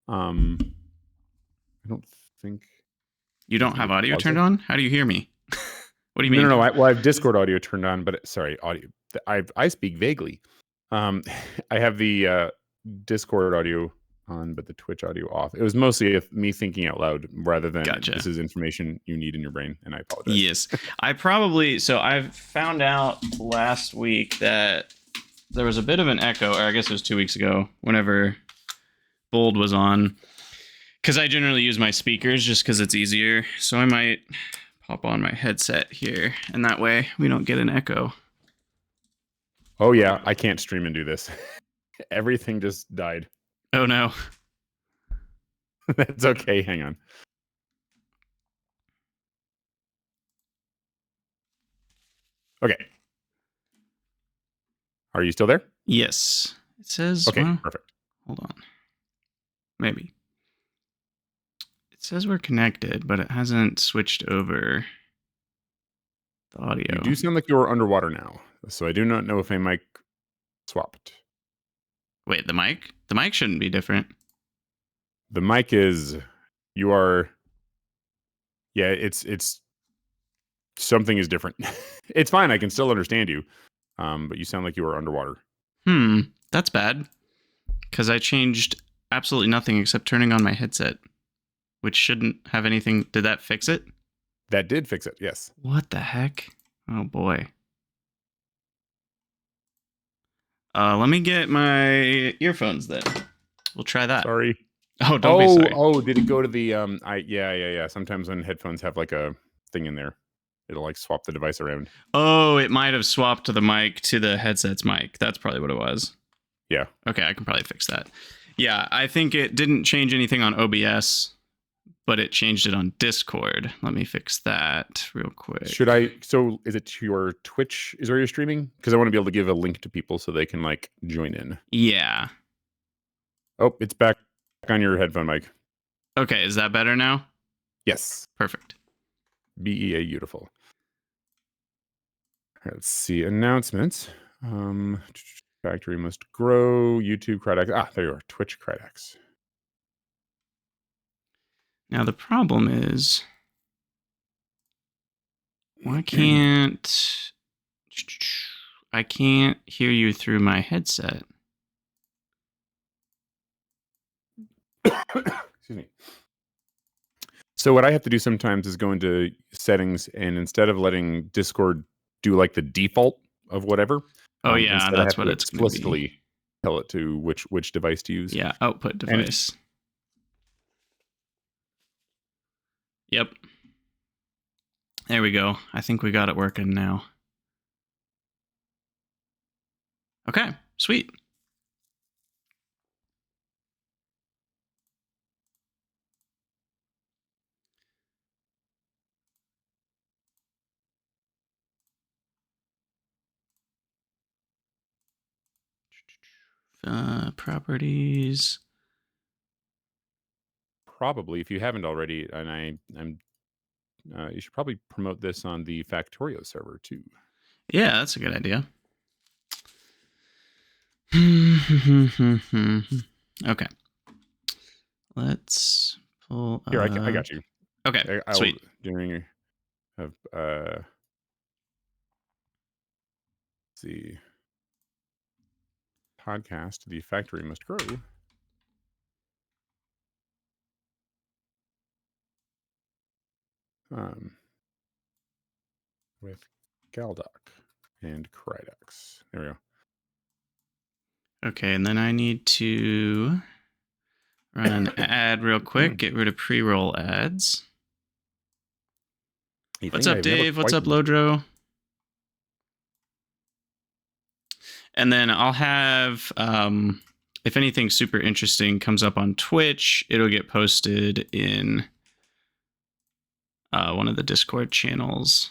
I don't think You don't have audio pause turned it. on? How do you hear me? What do you mean? No. I have Discord audio turned on, but sorry, audio. I speak vaguely. I have the Discord audio on, but the Twitch audio off. It was mostly me thinking out loud rather than Gotcha. this is information you need in your brain, and I apologize. Yes. I found out last week that there was a bit of an echo, or I guess it was 2 weeks ago, whenever Bold was on, because I generally use my speakers just because it's easier. So I might pop on my headset here, and that way we don't get an echo. Oh yeah, I can't stream and do this. Everything just died. Oh no. That's okay. Hang on. Okay. Are you still there? Yes. It says, okay, perfect. Hold on. Maybe. It says we're connected, but it hasn't switched over the audio. You do sound like you're underwater now, so I do not know if a mic swapped. Wait, the mic? The mic shouldn't be different. The mic is, you are, yeah, it's something is different. It's fine. I can still understand you. But you sound like you are underwater. That's bad. Because I changed absolutely nothing except turning on my headset, which shouldn't have anything. Did that fix it? That did fix it, yes. What the heck? Oh boy. Let me get my earphones then. We'll try that. Sorry. Oh, don't be sorry. Oh, did it go to the yeah. Sometimes when headphones have like a thing in there, it'll like swap the device around. Oh, it might have swapped the mic to the headset's mic. That's probably what it was. Yeah. Okay, I can probably fix that. Yeah, I think it didn't change anything on OBS, but it changed it on Discord. Let me fix that real quick. So is it your Twitch is where you're streaming? Because I want to be able to give a link to people so they can like join in. Yeah. Oh, it's back on your headphone mic. Okay, is that better now? Yes. Perfect. BEA beautiful. Let's see. Announcements. Factory must grow. YouTube Krydania. There you are. Twitch Krydania. Now the problem is, why can't I can't hear you through my headset? Excuse me. So what I have to do sometimes is go into settings, and instead of letting Discord do like the default of whatever, oh yeah, that's what it's explicitly tell it to which device to use. Yeah, output device. Yep. There we go. I think we got it working now. Okay, sweet. Properties. Probably, if you haven't already, and you should probably promote this on the Factorio server too. Yeah, that's a good idea. Okay. Let's pull Here, I got you. Okay, sweet. During have see podcast, the factory must grow. With Galdoc and Krydania. There we go. Okay, and then I need to run an ad real quick. Get rid of pre-roll ads. What's up, Dave? What's up, Lodro? And then I'll have, if anything super interesting comes up on Twitch, it'll get posted in one of the Discord channels.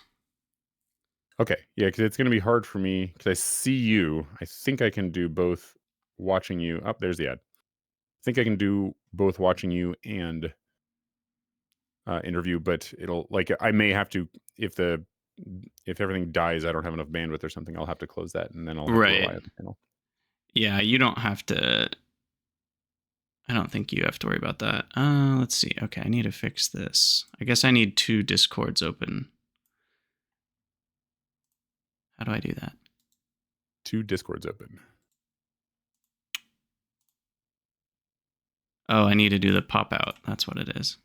Okay, yeah, because it's going to be hard for me because I see you. I think I can do both watching you. Oh, there's the ad. I think I can do both watching you and interview, but it'll like I may have to if everything dies, I don't have enough bandwidth or something. I'll have to close that, and then I'll have to rely on the channel. Yeah, you don't have to. I don't think you have to worry about that. Let's see. Okay, I need to fix this. I guess I need 2 Discords open. How do I do that? 2 Discords open. Oh, I need to do the pop out. That's what it is.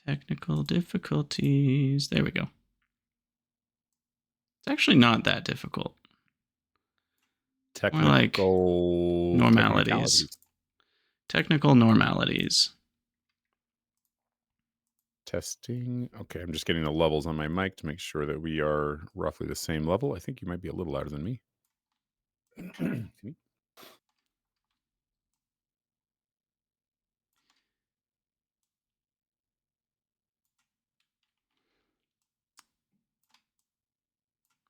Technical difficulties. There we go. It's actually not that difficult. Technical More like normalities. Technical normalities. Testing. Okay, I'm just getting the levels on my mic to make sure that we are roughly the same level. I think you might be a little louder than me.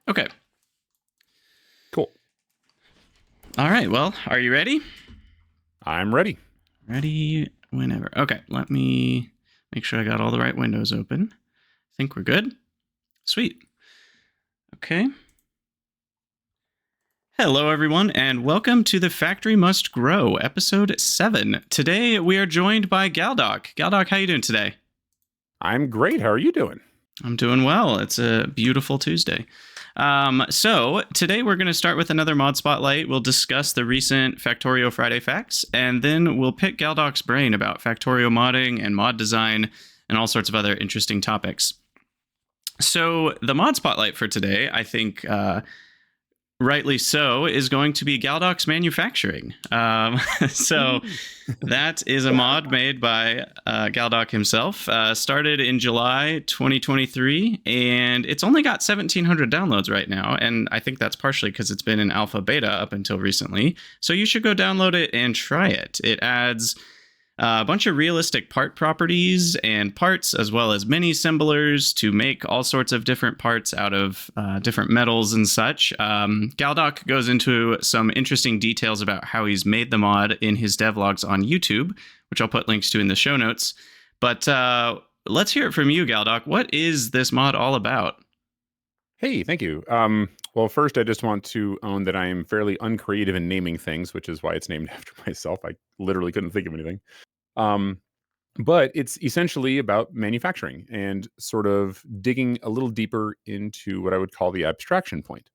Okay. Cool. All right. Well, are you ready? I'm ready. Ready whenever. Okay. Let me make sure I got all the right windows open. I think we're good. Sweet. Okay. Hello, everyone, and welcome to the Factory Must Grow, episode 7. Today, we are joined by Galdoc. Galdoc, how you doing today? I'm great. How are you doing? I'm doing well. It's a beautiful Tuesday. So today we're going to start with another mod spotlight. We'll discuss the recent Factorio Friday facts, and then we'll pick Galdoc's brain about Factorio modding and mod design and all sorts of other interesting topics. So the mod spotlight for today, I think, rightly so, is going to be Galdoc's manufacturing. So that is a mod made by Galdoc himself. Started in July 2023, and it's only got 1,700 downloads right now. And I think that's partially because it's been in alpha beta up until recently. So you should go download it and try it. It adds a bunch of realistic part properties and parts, as well as mini assemblers to make all sorts of different parts out of different metals and such. Galdoc goes into some interesting details about how he's made the mod in his devlogs on YouTube, which I'll put links to in the show notes. But let's hear it from you, Galdoc. What is this mod all about? Hey, thank you. Well, first, I just want to own that I am fairly uncreative in naming things, which is why it's named after myself. I literally couldn't think of anything. But it's essentially about manufacturing and sort of digging a little deeper into what I would call the abstraction point.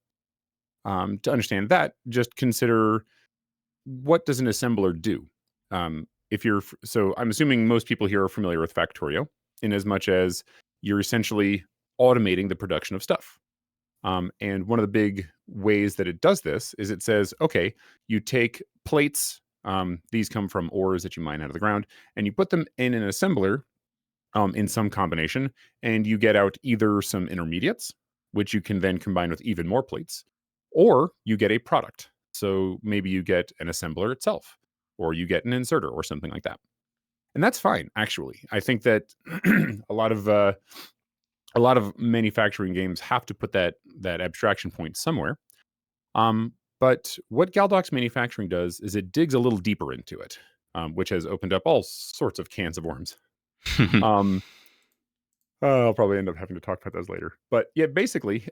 To understand that, just consider, what does an assembler do? So I'm assuming most people here are familiar with Factorio, in as much as you're essentially automating the production of stuff. And one of the big ways that it does this is it says, okay, you take plates. These come from ores that you mine out of the ground, and you put them in an assembler in some combination, and you get out either some intermediates, which you can then combine with even more plates, or you get a product. So maybe you get an assembler itself, or you get an inserter or something like that. And that's fine, actually. I think that a lot of manufacturing games have to put that abstraction point somewhere. But what Galdoc's manufacturing does is it digs a little deeper into it, which has opened up all sorts of cans of worms. I'll probably end up having to talk about those later. But yeah, basically,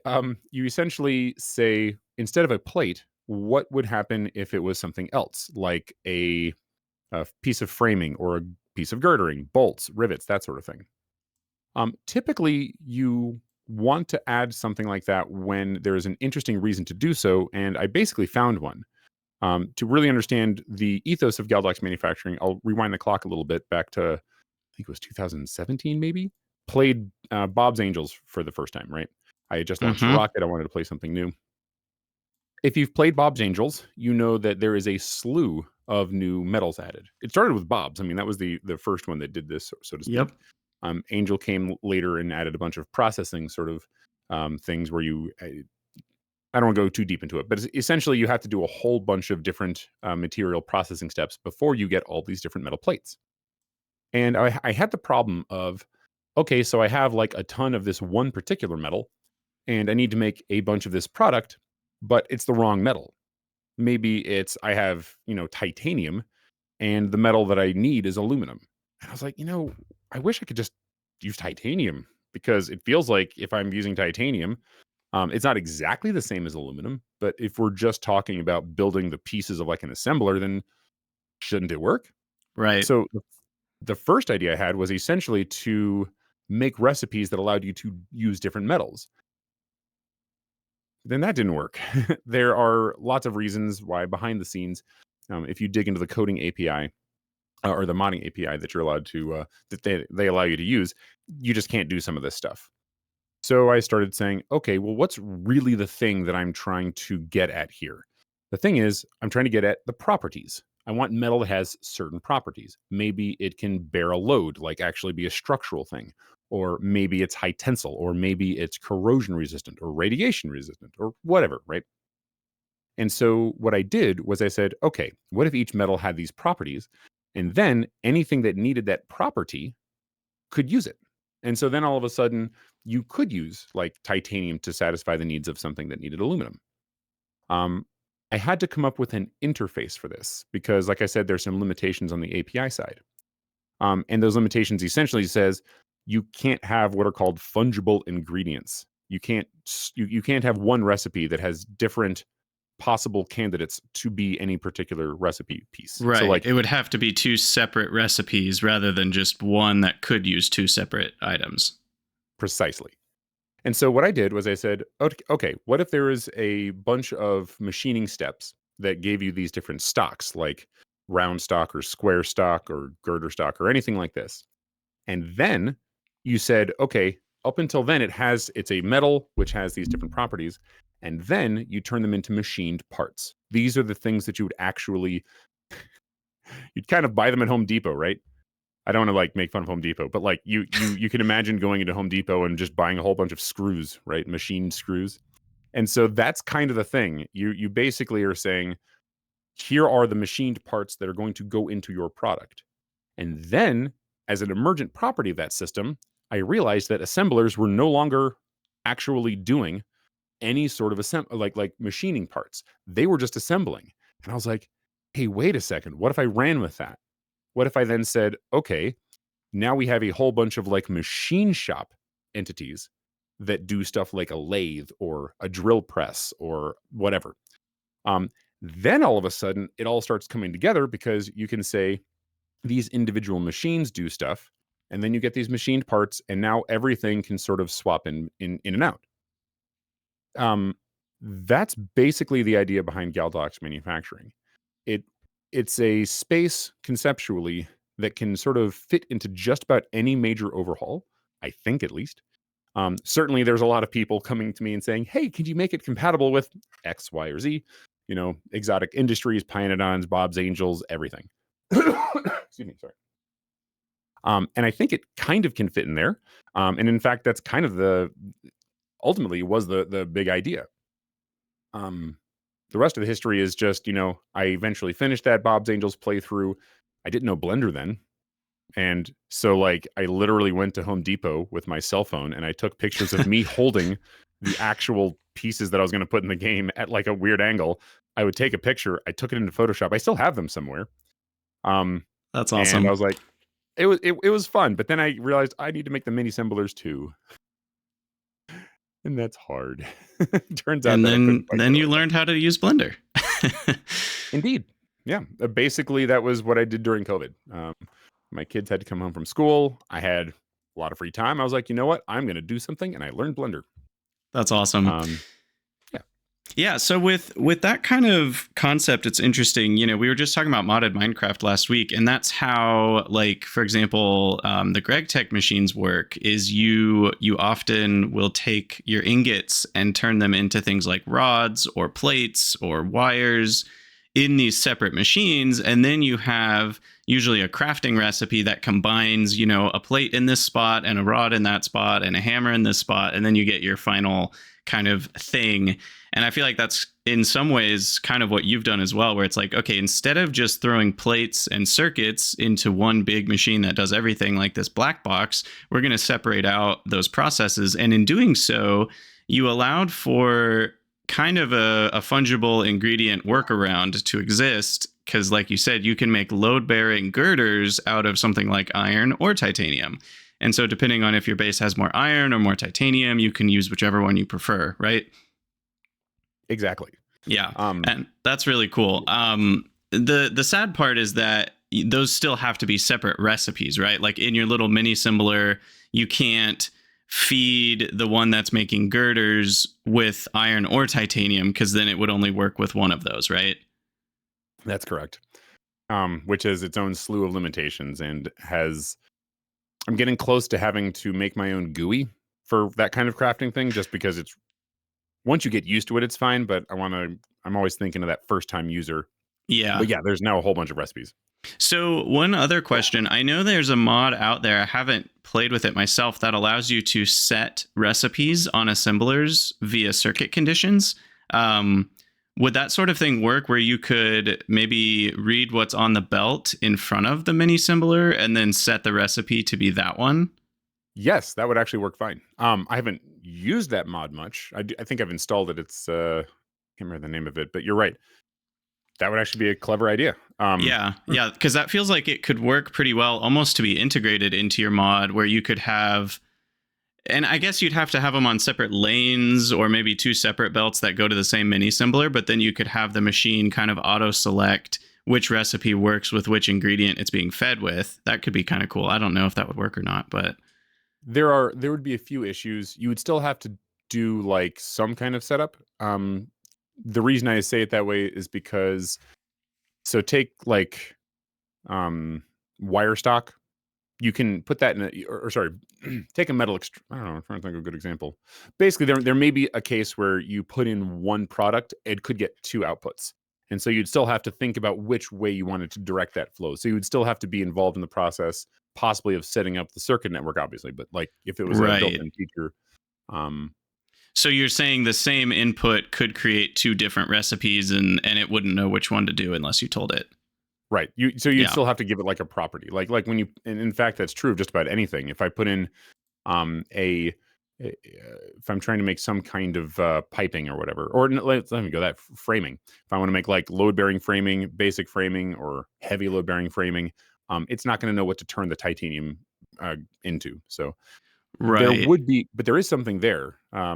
you essentially say, instead of a plate, what would happen if it was something else, like a piece of framing or a piece of girdering, bolts, rivets, that sort of thing. Typically, you want to add something like that when there is an interesting reason to do so, and I basically found one. To really understand the ethos of Galdoc's manufacturing, I'll rewind the clock a little bit back to, I think it was 2017, maybe. Played Bob's Angels for the first time, right? I had just launched Rocket. I wanted to play something new. If you've played Bob's Angels, you know that there is a slew of new metals added. It started with Bob's. I mean, that was the first one that did this, so to speak. Yep. Angel came later and added a bunch of processing sort of things where I don't want to go too deep into it, but essentially you have to do a whole bunch of different material processing steps before you get all these different metal plates. And I had the problem of, okay, so I have like a ton of this one particular metal, and I need to make a bunch of this product, but it's the wrong metal. Maybe I have, titanium, and the metal that I need is aluminum. And I was like, I wish I could just use titanium, because it feels like if I'm using titanium, It's not exactly the same as aluminum, but if we're just talking about building the pieces of like an assembler, then shouldn't it work? Right. So the first idea I had was essentially to make recipes that allowed you to use different metals. Then that didn't work. There are lots of reasons why behind the scenes, if you dig into the coding API or the modding API that you're allowed to that they allow you to use, you just can't do some of this stuff. So I started saying, okay, well, what's really the thing that I'm trying to get at here? The thing is, I'm trying to get at the properties. I want metal that has certain properties. Maybe it can bear a load, like actually be a structural thing, or maybe it's high tensile, or maybe it's corrosion resistant or radiation resistant, or whatever, right? And so what I did was I said, okay, what if each metal had these properties? And then anything that needed that property could use it. And so then all of a sudden, you could use like titanium to satisfy the needs of something that needed aluminum. Um, I had to come up with an interface for this because, like I said, there's some limitations on the API side. And those limitations essentially says you can't have what are called fungible ingredients. You can't have one recipe that has different possible candidates to be any particular recipe piece. So Right. like It would have to be two separate recipes rather than just one that could use two separate items. precisely. And so what I did was I said, okay, what if there is a bunch of machining steps that gave you these different stocks, like round stock or square stock or girder stock or anything like this? And then you said, okay, up until then it's a metal which has these different properties, and then you turn them into machined parts. These are the things that you would actually you'd kind of buy them at Home Depot, right? I don't want to like make fun of Home Depot, but like you can imagine going into Home Depot and just buying a whole bunch of screws, right? Machined screws. And so that's kind of the thing. You basically are saying, here are the machined parts that are going to go into your product. And then as an emergent property of that system, I realized that assemblers were no longer actually doing any sort of like machining parts. They were just assembling. And I was like, hey, wait a second. What if I ran with that? What if I then said, okay, now we have a whole bunch of like machine shop entities that do stuff like a lathe or a drill press or whatever. Um, then all of a sudden, it all starts coming together because you can say these individual machines do stuff, and then you get these machined parts, and now everything can sort of swap in and out. Um, that's basically the idea behind Galdoc's manufacturing. It it's a space conceptually that can sort of fit into just about any major overhaul, I think at least. Certainly, there's a lot of people coming to me and saying, "Hey, can you make it compatible with X, Y, or Z?" You know, exotic industries, Pionodons, Bob's Angels, everything. Excuse me, sorry. And I think it kind of can fit in there. And in fact, that's kind of the ultimately was the big idea. Um, the rest of the history is just, I eventually finished that Bob's Angels playthrough. I didn't know Blender then. And so, like, I literally went to Home Depot with my cell phone and I took pictures of me holding the actual pieces that I was going to put in the game at like a weird angle. I would take a picture. I took it into Photoshop. I still have them somewhere. Um, That's and I awesome. was like, it was fun. But then I realized I need to make the mini assemblers too. And that's hard. Turns out And that I couldn't then quite then get it you like that. learned how to use Blender. Indeed. Yeah. Basically, that was what I did during COVID. My kids had to come home from school. I had a lot of free time. I was like, you know what? I'm going to do something. And I learned Blender. That's awesome. Um, yeah. Yeah, so with that kind of concept, it's interesting. We were just talking about modded Minecraft last week, and that's how, like, for example, the Greg Tech machines work. Is you often will take your ingots and turn them into things like rods or plates or wires in these separate machines, and then you have usually a crafting recipe that combines, a plate in this spot and a rod in that spot and a hammer in this spot, and then you get your final kind of thing. And I feel like that's in some ways kind of what you've done as well, where it's like, okay, instead of just throwing plates and circuits into one big machine that does everything like this black box, we're going to separate out those processes. And in doing so, you allowed for kind of a fungible ingredient workaround to exist. Because like you said, you can make load-bearing girders out of something like iron or titanium. And so depending on if your base has more iron or more titanium, you can use whichever one you prefer, right? Exactly. Yeah, and that's really cool. The sad part is that those still have to be separate recipes, right? Like in your little mini assembler, you can't feed the one that's making girders with iron or titanium, because then it would only work with one of those, right? That's correct. Which has its own slew of limitations and I'm getting close to having to make my own GUI for that kind of crafting thing, just because once you get used to it, it's fine. But I'm always thinking of that first time user. Yeah. But yeah, there's now a whole bunch of recipes. So one other question, I know there's a mod out there, I haven't played with it myself, that allows you to set recipes on assemblers via circuit conditions. Would that sort of thing work, where you could maybe read what's on the belt in front of the mini assembler and then set the recipe to be that one? Yes, that would actually work fine. I haven't used that mod much. I think I've installed it. It's can't remember the name of it, but you're right. That would actually be a clever idea. Yeah, because that feels like it could work pretty well, almost to be integrated into your mod, where you could have, and I guess you'd have to have them on separate lanes, or maybe two separate belts that go to the same mini assembler, but then you could have the machine kind of auto select which recipe works with which ingredient it's being fed with. That could be kind of cool. I don't know if that would work or not, but there would be a few issues. You would still have to do like some kind of setup. The reason I say it that way is because, so take like wire stock. You can put that in or sorry, take a metal I don't know, I'm trying to think of a good example. Basically, there may be a case where you put in one product, it could get two outputs. And so you'd still have to think about which way you wanted to direct that flow. So you would still have to be involved in the process, possibly of setting up the circuit network, obviously. But like if it was a right. built-in feature, So you're saying the same input could create two different recipes, and it wouldn't know which one to do unless you told it. right. You'd still have to give it like a property. Like when you, and in fact, that's true of just about anything. If I put in if I'm trying to make some kind of piping or whatever, or let me go that framing. If I want to make like load bearing framing, basic framing, or heavy load bearing framing, it's not going to know what to turn the titanium into. So there would be, but there is something there. I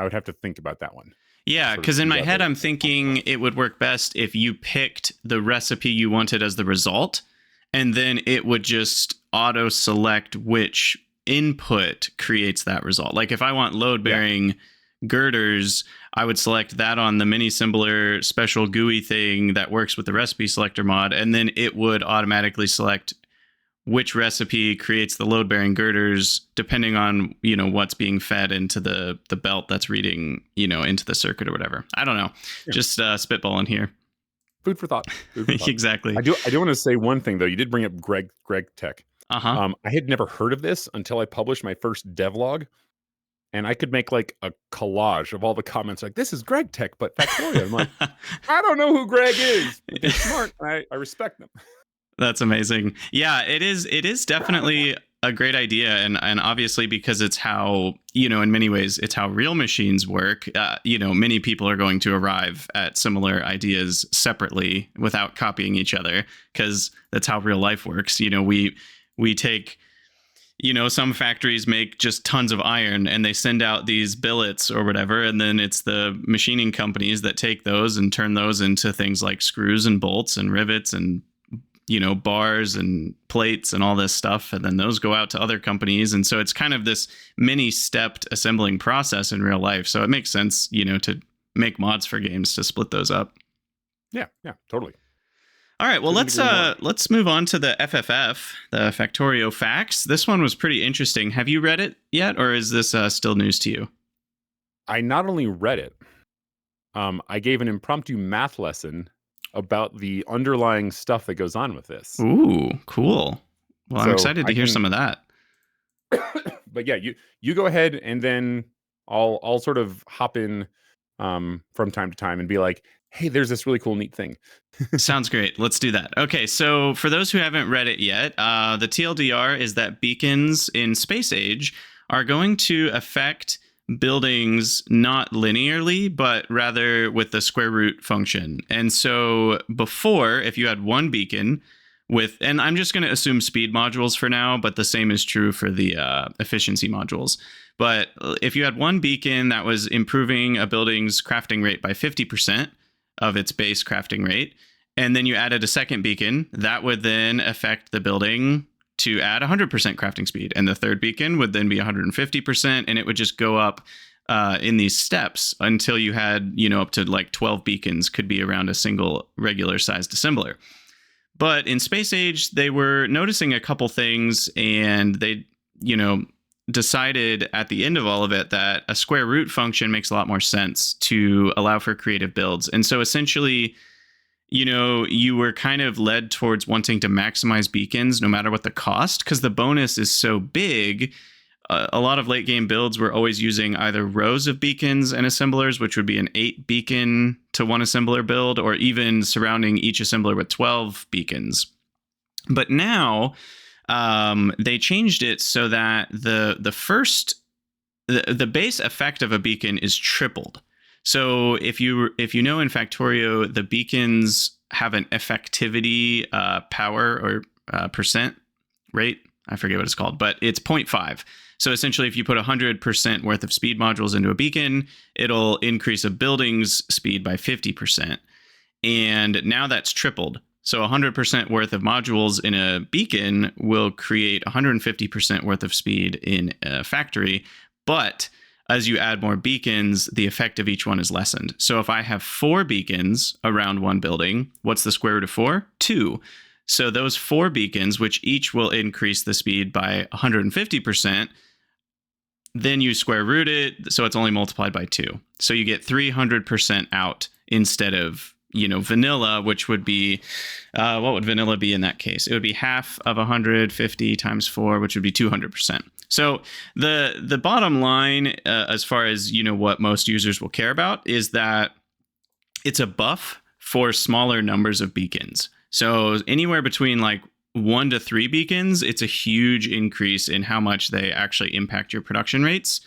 would have to think about that one. Yeah, because in my head, I'm thinking it would work best if you picked the recipe you wanted as the result, and then it would just auto select which input creates that result. Like if I want load bearing girders, I would select that on the mini assembler special GUI thing that works with the recipe selector mod, and then it would automatically select which recipe creates the load bearing girders depending on, what's being fed into the belt that's reading, into the circuit or whatever. I don't know. Yeah. Just spitballing here. Food for thought. Exactly. I do want to say one thing though. You did bring up Greg Tech. Uh-huh. I had never heard of this until I published my first devlog, and I could make like a collage of all the comments like, this is Greg Tech, but Factorio. I'm like, I don't know who Greg is. He's smart. I respect them. That's amazing. Yeah, it is definitely a great idea. And obviously because it's how, in many ways, it's how real machines work. Many people are going to arrive at similar ideas separately without copying each other, because that's how real life works. We take, some factories make just tons of iron and they send out these billets or whatever. And then it's the machining companies that take those and turn those into things like screws and bolts and rivets and, bars and plates and all this stuff. And then those go out to other companies. And so it's kind of this mini stepped assembling process in real life. So it makes sense, to make mods for games to split those up. Yeah, totally. All right, well, let's move on to the FFF, the Factorio Facts. This one was pretty interesting. Have you read it yet, or is this still news to you? I not only read it, I gave an impromptu math lesson about the underlying stuff that goes on with this. Ooh, cool. Well, I'm excited to hear some of that. But yeah, you go ahead, and then I'll sort of hop in from time to time and be like, hey, there's this really cool, neat thing. Sounds great. Let's do that. Okay, so for those who haven't read it yet, the TLDR is that beacons in Space Age are going to affect buildings not linearly, but rather with the square root function. And so before, if you had one beacon, and I'm just going to assume speed modules for now, but the same is true for the efficiency modules. But if you had one beacon that was improving a building's crafting rate by 50% of its base crafting rate, and then you added a second beacon, that would then affect the building to add 100% crafting speed. And the third beacon would then be 150%, and it would just go up in these steps until you had, up to like 12 beacons could be around a single regular sized assembler. But in Space Age, they were noticing a couple things, and they, decided at the end of all of it that a square root function makes a lot more sense to allow for creative builds. And so essentially, you were kind of led towards wanting to maximize beacons no matter what the cost, because the bonus is so big. A lot of late game builds were always using either rows of beacons and assemblers, which would be an 8 beacon to one assembler build, or even surrounding each assembler with 12 beacons. But now they changed it so that the base effect of a beacon is tripled. So if you know in Factorio, the beacons have an effectivity power or percent rate. I forget what it's called, but it's 0.5. So essentially, if you put 100% worth of speed modules into a beacon, it'll increase a building's speed by 50%. And now that's tripled. So 100% worth of modules in a beacon will create 150% worth of speed in a factory. But as you add more beacons, the effect of each one is lessened. So if I have 4 beacons around one building, what's the square root of 4? 2. So those 4 beacons, which each will increase the speed by 150%, then you square root it, so it's only multiplied by 2. So you get 300% out instead of, vanilla, which would be, what would vanilla be in that case? It would be half of 150 times 4, which would be 200%. So the bottom line, as far as, what most users will care about, is that it's a buff for smaller numbers of beacons. So anywhere between like 1 to 3 beacons, it's a huge increase in how much they actually impact your production rates.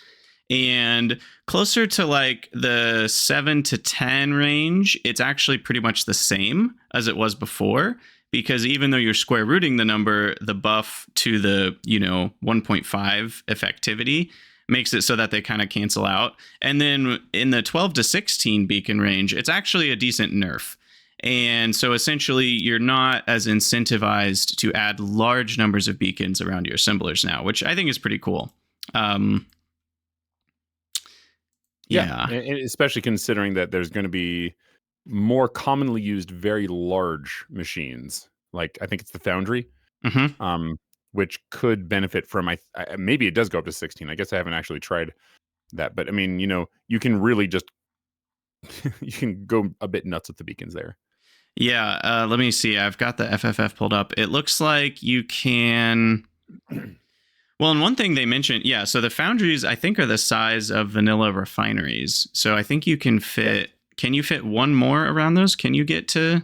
And closer to like the 7 to 10 range, it's actually pretty much the same as it was before, because even though you're square rooting the number, the buff to the, 1.5 effectivity makes it so that they kind of cancel out. And then in the 12 to 16 beacon range, it's actually a decent nerf. And so essentially, you're not as incentivized to add large numbers of beacons around your assemblers now, which I think is pretty cool. Yeah. And especially considering that there's going to be more commonly used very large machines. Like, I think it's the Foundry, which could benefit from, maybe it does go up to 16. I guess I haven't actually tried that. But I mean, you can really just, you can go a bit nuts with the beacons there. Yeah, let me see. I've got the FFF pulled up. It looks like you can... Well, and one thing they mentioned, so the foundries, I think, are the size of vanilla refineries. So I think you can fit... Yeah. Can you fit one more around those? Can you get to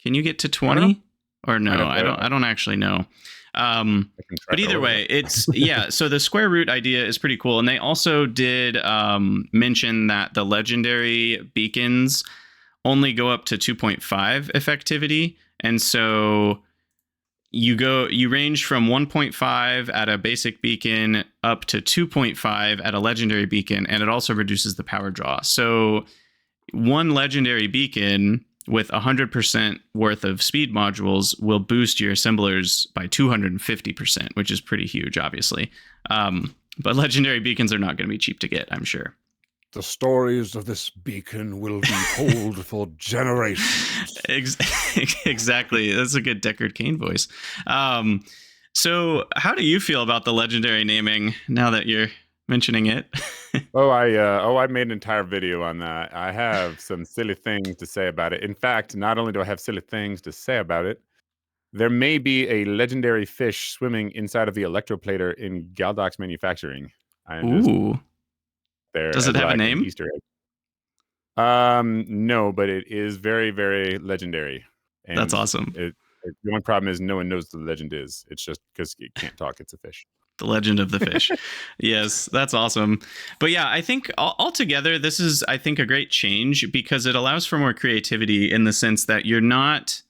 20? Or no, I don't actually know. But either way, it's... Yeah, so the square root idea is pretty cool. And they also did mention that the legendary beacons only go up to 2.5 effectivity. And so you range from 1.5 at a basic beacon up to 2.5 at a legendary beacon, and it also reduces the power draw. So one legendary beacon with 100% worth of speed modules will boost your assemblers by 250%, which is pretty huge, obviously. But legendary beacons are not going to be cheap to get, I'm sure. The stories of this beacon will be told for generations. Exactly. That's a good Deckard Cain voice. So how do you feel about the legendary naming now that you're mentioning it? I made an entire video on that. I have some silly things to say about it. In fact, not only do I have silly things to say about it, there may be a legendary fish swimming inside of the electroplater in Galdoc's manufacturing. Ooh. Does it have a name? Easter egg. No, but it is very, very legendary. And that's awesome. The only problem is no one knows what the legend is. It's just because it can't talk. It's a fish. The legend of the fish. Yes, that's awesome. But yeah, I think altogether, this is, I think, a great change because it allows for more creativity in the sense that you're not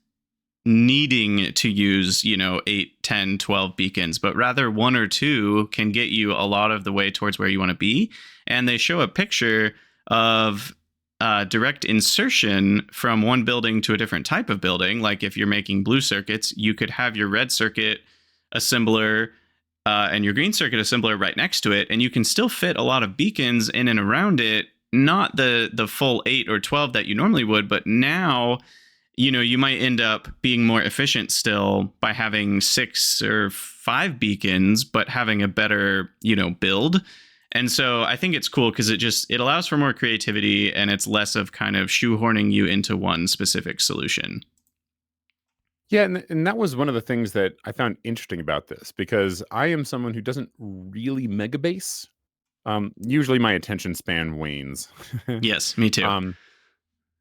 needing to use, 8, 10, 12 beacons, but rather one or two can get you a lot of the way towards where you want to be. And they show a picture of direct insertion from one building to a different type of building. Like if you're making blue circuits, you could have your red circuit assembler and your green circuit assembler right next to it, and you can still fit a lot of beacons in and around it. Not the full 8 or 12 that you normally would, but now, you might end up being more efficient still by having 6 or 5 beacons, but having a better, build. And so I think it's cool because it allows for more creativity, and it's less of kind of shoehorning you into one specific solution. Yeah, and that was one of the things that I found interesting about this, because I am someone who doesn't really mega base. Usually my attention span wanes. Yes, me too.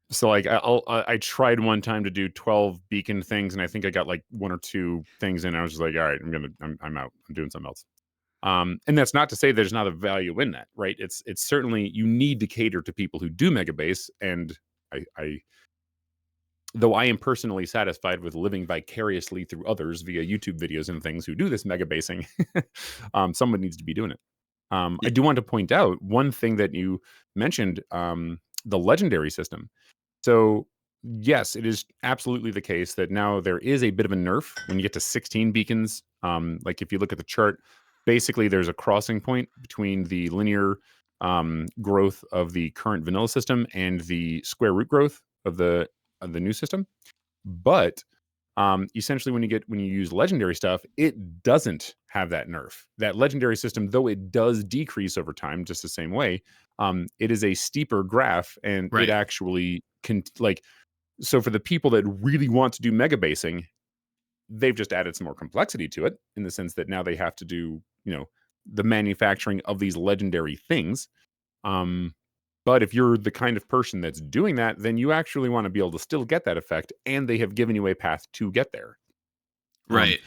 So like I tried one time to do 12 beacon things, and I think I got like 1 or 2 things in. And I was just like, all right, I'm out. I'm doing something else. And that's not to say there's not a value in that, right? It's certainly, you need to cater to people who do mega base, and I though I am personally satisfied with living vicariously through others via YouTube videos and things who do this mega basing, someone needs to be doing it. I do want to point out one thing that you mentioned, the legendary system. So yes, it is absolutely the case that now there is a bit of a nerf when you get to 16 beacons. Like if you look at the chart, basically there's a crossing point between the linear growth of the current vanilla system and the square root growth of the new system. But essentially when you use legendary stuff, it doesn't have that nerf. That legendary system, though it does decrease over time just the same way, it is a steeper graph, and Right. it actually can, like, so for the people that really want to do mega basing, they've just added some more complexity to it, in the sense that now they have to do, the manufacturing of these legendary things. But if you're the kind of person that's doing that, then you actually want to be able to still get that effect, and they have given you a path to get there. Right.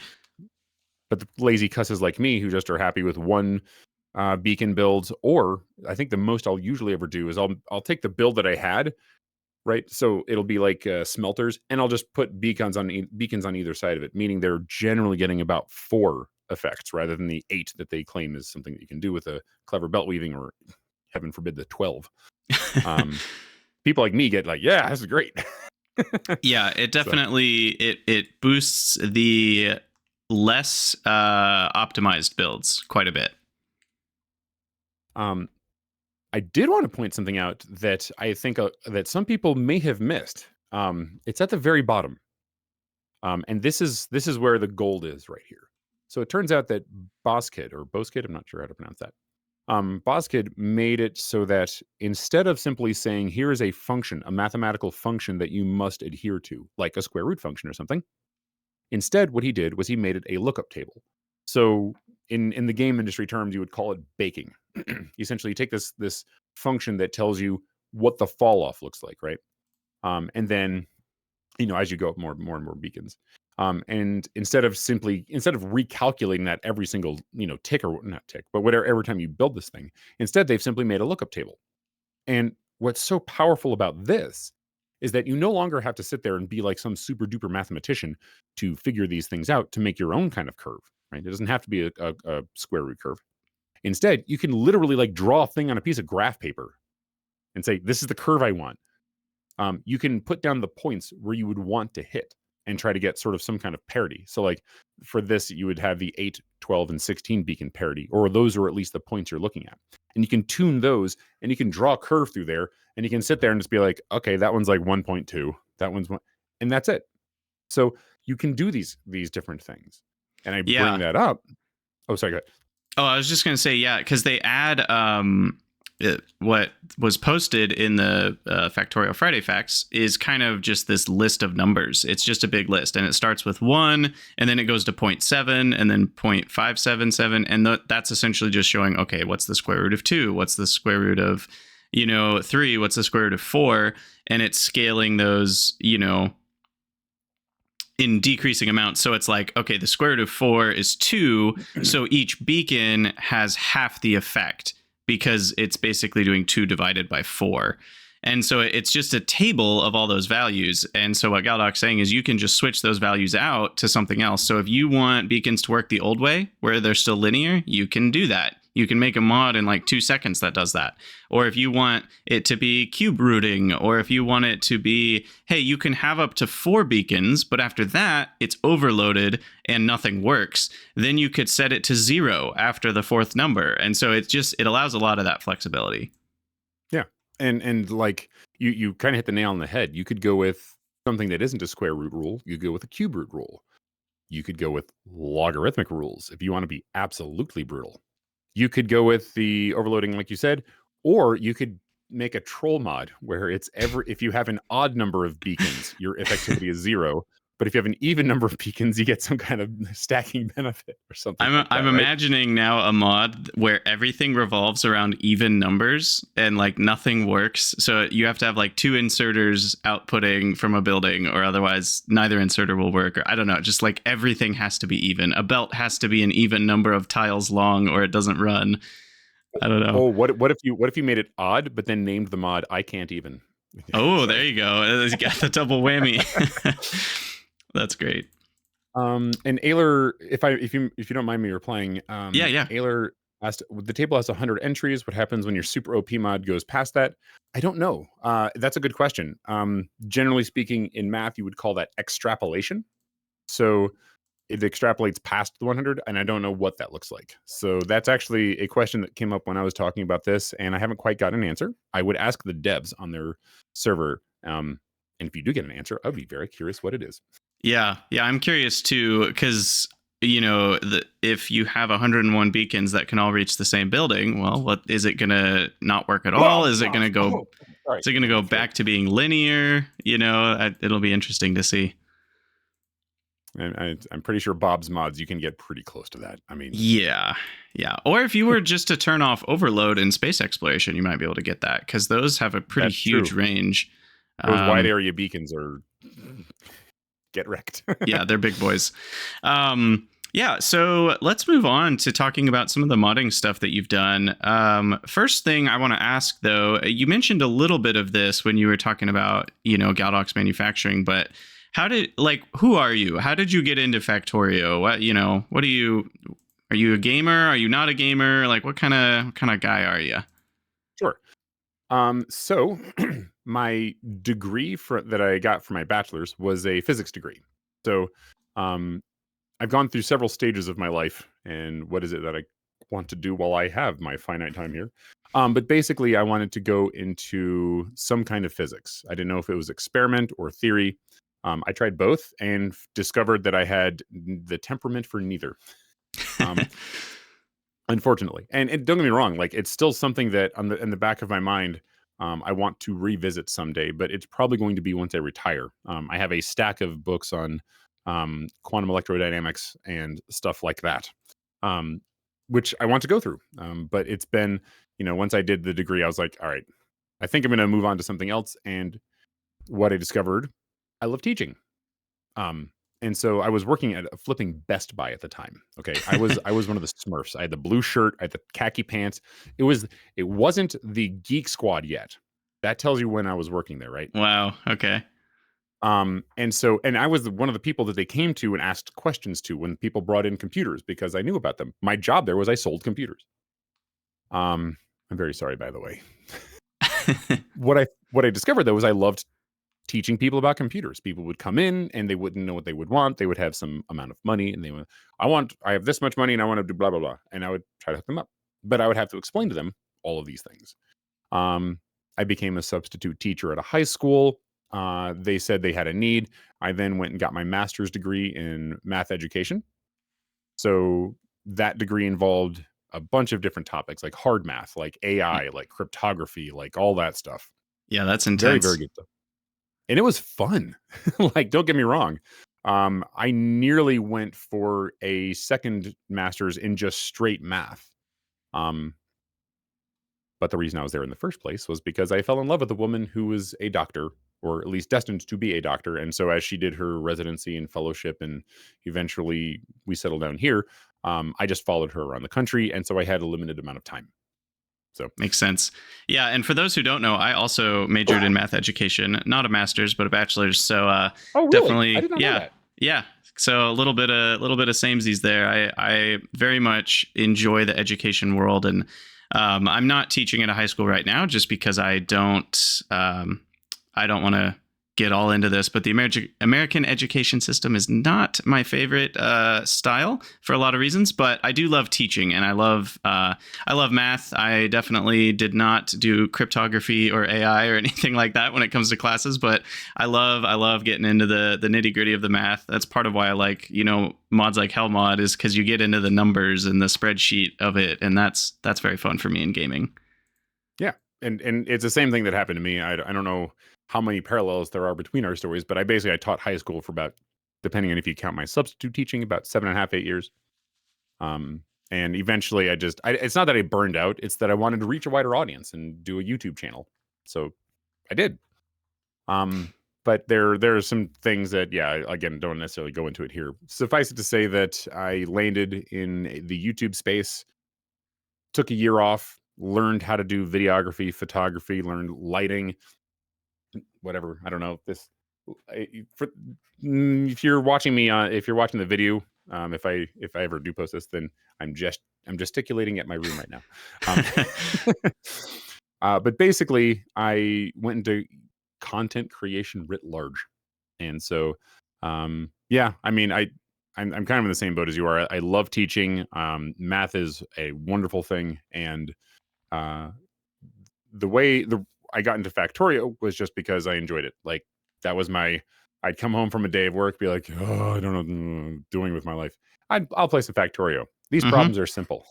But the lazy cusses like me, who just are happy with one beacon builds, or I think the most I'll usually ever do is I'll take the build that I had, right? So it'll be like smelters, and I'll just put beacons on either side of it, meaning they're generally getting about 4 effects rather than the 8 that they claim is something that you can do with a clever belt weaving, or heaven forbid the 12. People like me get like, yeah, this is great. Yeah, it definitely it boosts the less optimized builds quite a bit. I did want to point something out that I think that some people may have missed. It's at the very bottom, and this is where the gold is right here. So it turns out that Boskid, I'm not sure how to pronounce that. Boskid made it so that instead of simply saying, here is a function, a mathematical function that you must adhere to, like a square root function or something, instead what he did was he made it a lookup table. So in the game industry terms, you would call it baking. Essentially, you take this function that tells you what the fall off looks like, right? And then, as you go up more and more beacons, and instead of recalculating that every single, tick, or not tick, but whatever, every time you build this thing, instead they've simply made a lookup table. And what's so powerful about this is that you no longer have to sit there and be like some super duper mathematician to figure these things out to make your own kind of curve, right? It doesn't have to be a square root curve. Instead, you can literally like draw a thing on a piece of graph paper and say, this is the curve I want. You can put down the points where you would want to hit and try to get sort of some kind of parity. So like for this, you would have the 8, 12, and 16 beacon parity, or those are at least the points you're looking at. And you can tune those, and you can draw a curve through there, and you can sit there and just be like, okay, that one's like 1.2, that one's 1, and that's it. So you can do these different things. And I bring that up. Oh, sorry, go ahead. Oh, I was just going to say, yeah, because they add what was posted in the Factorio Friday Facts is kind of just this list of numbers. It's just a big list, and it starts with 1, and then it goes to 0.7, and then 0.577, and that's essentially just showing, okay, what's the square root of 2? What's the square root of, 3? What's the square root of 4? And it's scaling those, in decreasing amounts. So it's like, okay, the square root of 4 is 2. So each beacon has half the effect because it's basically doing 2 divided by 4. And so it's just a table of all those values. And so what Galdoc's saying is you can just switch those values out to something else. So if you want beacons to work the old way, where they're still linear, you can do that. You can make a mod in like 2 seconds that does that. Or if you want it to be cube rooting, or if you want it to be, hey, you can have up to 4 beacons, but after that, it's overloaded and nothing works. Then you could set it to 0 after the 4th number. And so it allows a lot of that flexibility. Yeah. And like you kind of hit the nail on the head. You could go with something that isn't a square root rule. You could go with a cube root rule. You could go with logarithmic rules if you want to be absolutely brutal. You could go with the overloading, like you said, or you could make a troll mod where it's if you have an odd number of beacons, your effectivity is 0. But if you have an even number of beacons, you get some kind of stacking benefit or something. I'm imagining now a mod where everything revolves around even numbers and like nothing works. So you have to have like 2 inserters outputting from a building, or otherwise neither inserter will work. Or I don't know, just like everything has to be even. A belt has to be an even number of tiles long, or it doesn't run. I don't know. Oh, what if you made it odd, but then named the mod I Can't Even? Oh, there you go. You got the double whammy. That's great. And Ayler, if you don't mind me replying, yeah. Ayler asked, the table has 100 entries. What happens when your super OP mod goes past that? I don't know. That's a good question. Generally speaking, in math, you would call that extrapolation. So it extrapolates past the 100, and I don't know what that looks like. So that's actually a question that came up when I was talking about this, and I haven't quite got an answer. I would ask the devs on their server, and if you do get an answer, I'd be very curious what it is. Yeah, I'm curious too, because if you have 101 beacons that can all reach the same building, well, what is it going to not work at all? Is it going to go? Is it going to go back to being linear? It'll be interesting to see. And I'm pretty sure Bob's mods, you can get pretty close to that. I mean, yeah. Or if you were just to turn off overload in space exploration, you might be able to get that, because those have a pretty huge range. Those wide area beacons are get wrecked. Yeah, they're big boys. So let's move on to talking about some of the modding stuff that you've done. First thing I want to ask, though, you mentioned a little bit of this when you were talking about, Galdoc's manufacturing, but who are you? How did you get into Factorio? Are you a gamer? Are you not a gamer? Like, what kind of guy are you? Sure. So my degree that I got for my bachelor's was a physics degree. So, I've gone through several stages of my life, and what is it that I want to do while I have my finite time here? But basically, I wanted to go into some kind of physics. I didn't know if it was experiment or theory. I tried both and discovered that I had the temperament for neither. Unfortunately, and don't get me wrong, like it's still something that in the back of my mind, I want to revisit someday, but it's probably going to be once I retire. I have a stack of books on quantum electrodynamics and stuff like that, which I want to go through. But it's been, once I did the degree, I was like, all right, I think I'm going to move on to something else. And what I discovered, I love teaching. And so I was working at a flipping Best Buy at the time. Okay. I was one of the Smurfs. I had the blue shirt, I had the khaki pants. It wasn't the Geek Squad yet. That tells you when I was working there, right? Wow. Okay. And I was one of the people that they came to and asked questions to when people brought in computers, because I knew about them. My job there was I sold computers. I'm very sorry, by the way. What I discovered, though, was I loved teaching people about computers. People would come in and they wouldn't know what they would want. They would have some amount of money and they would, I have this much money and I want to do blah, blah, blah. And I would try to hook them up, but I would have to explain to them all of these things. I became a substitute teacher at a high school. They said they had a need. I then went and got my master's degree in math education. So that degree involved a bunch of different topics, like hard math, like AI, like cryptography, like all that stuff. Yeah, that's intense. Very, very good stuff. And it was fun. Like, don't get me wrong. I nearly went for a second master's in just straight math. But the reason I was there in the first place was because I fell in love with a woman who was a doctor, or at least destined to be a doctor. And so as she did her residency and fellowship, and eventually we settled down here, I just followed her around the country. And so I had a limited amount of time. So makes sense. Yeah, and for those who don't know, I also majored in math education, not a master's, but a bachelor's. So oh, really? I definitely, did not know that. yeah. So a little bit of samesies there. I very much enjoy the education world, and I'm not teaching at a high school right now, just because I don't want to get all into this, but the American education system is not my favorite style for a lot of reasons. But I do love teaching, and I love math. I definitely did not do cryptography or AI or anything like that when it comes to classes, but I love getting into the nitty gritty of the math. That's part of why I like mods like Hellmod, is because you get into the numbers and the spreadsheet of it, and that's very fun for me in gaming. Yeah, and it's the same thing that happened to me. I don't know how many parallels there are between our stories, but I taught high school for about, depending on if you count my substitute teaching, about 7.5, 8 years. And eventually it's not that I burned out, it's that I wanted to reach a wider audience and do a YouTube channel. So I did. But there are some things that, again, don't necessarily go into it here. Suffice it to say that I landed in the YouTube space, took a year off, learned how to do videography, photography, learned lighting, whatever. I don't know if you're watching me if you're watching the video, if I ever do post this, then I'm gesticulating at my room right now. But basically I went into content creation writ large. And so yeah, I mean, I'm kind of in the same boat as you are. I love teaching. Math is a wonderful thing, and the way I got into Factorio was just because I enjoyed it. Like, that was I'd come home from a day of work, be like, oh, I don't know what I'm doing with my life. I'll play some Factorio. These problems are simple.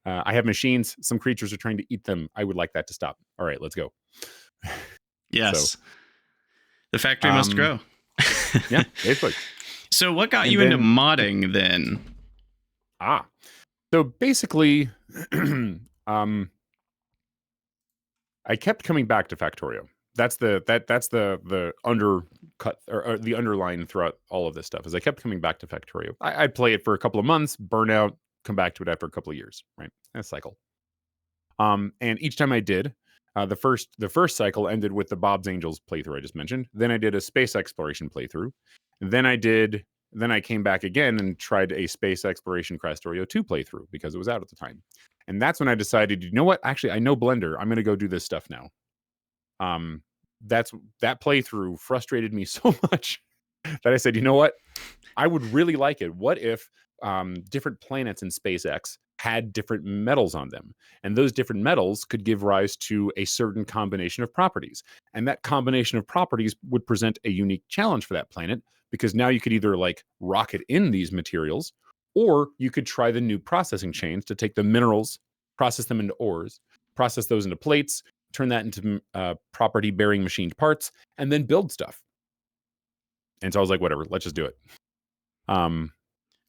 I have machines. Some creatures are trying to eat them. I would like that to stop. All right, let's go. Yes. So, the factory must grow. Yeah, basically. So what got you into modding then? So basically, I kept coming back to Factorio. That's the undercut or the underline throughout all of this stuff, is I kept coming back to Factorio. I'd play it for a couple of months, burn out, come back to it after a couple of years, right? A cycle. And each time I did, the first cycle ended with the Bob's Angels playthrough I just mentioned. Then I did a space exploration playthrough. And then I came back again and tried a space exploration Krastorio 2 playthrough because it was out at the time. And that's when I decided, you know what? Actually, I know Blender. I'm going to go do this stuff now. That playthrough frustrated me so much that I said, you know what? I would really like it. What if different planets in SpaceX had different metals on them, and those different metals could give rise to a certain combination of properties, and that combination of properties would present a unique challenge for that planet, because now you could either like rocket in these materials, or you could try the new processing chains to take the minerals, process them into ores, process those into plates, turn that into property bearing machined parts, and then build stuff. And so I was like, whatever, let's just do it.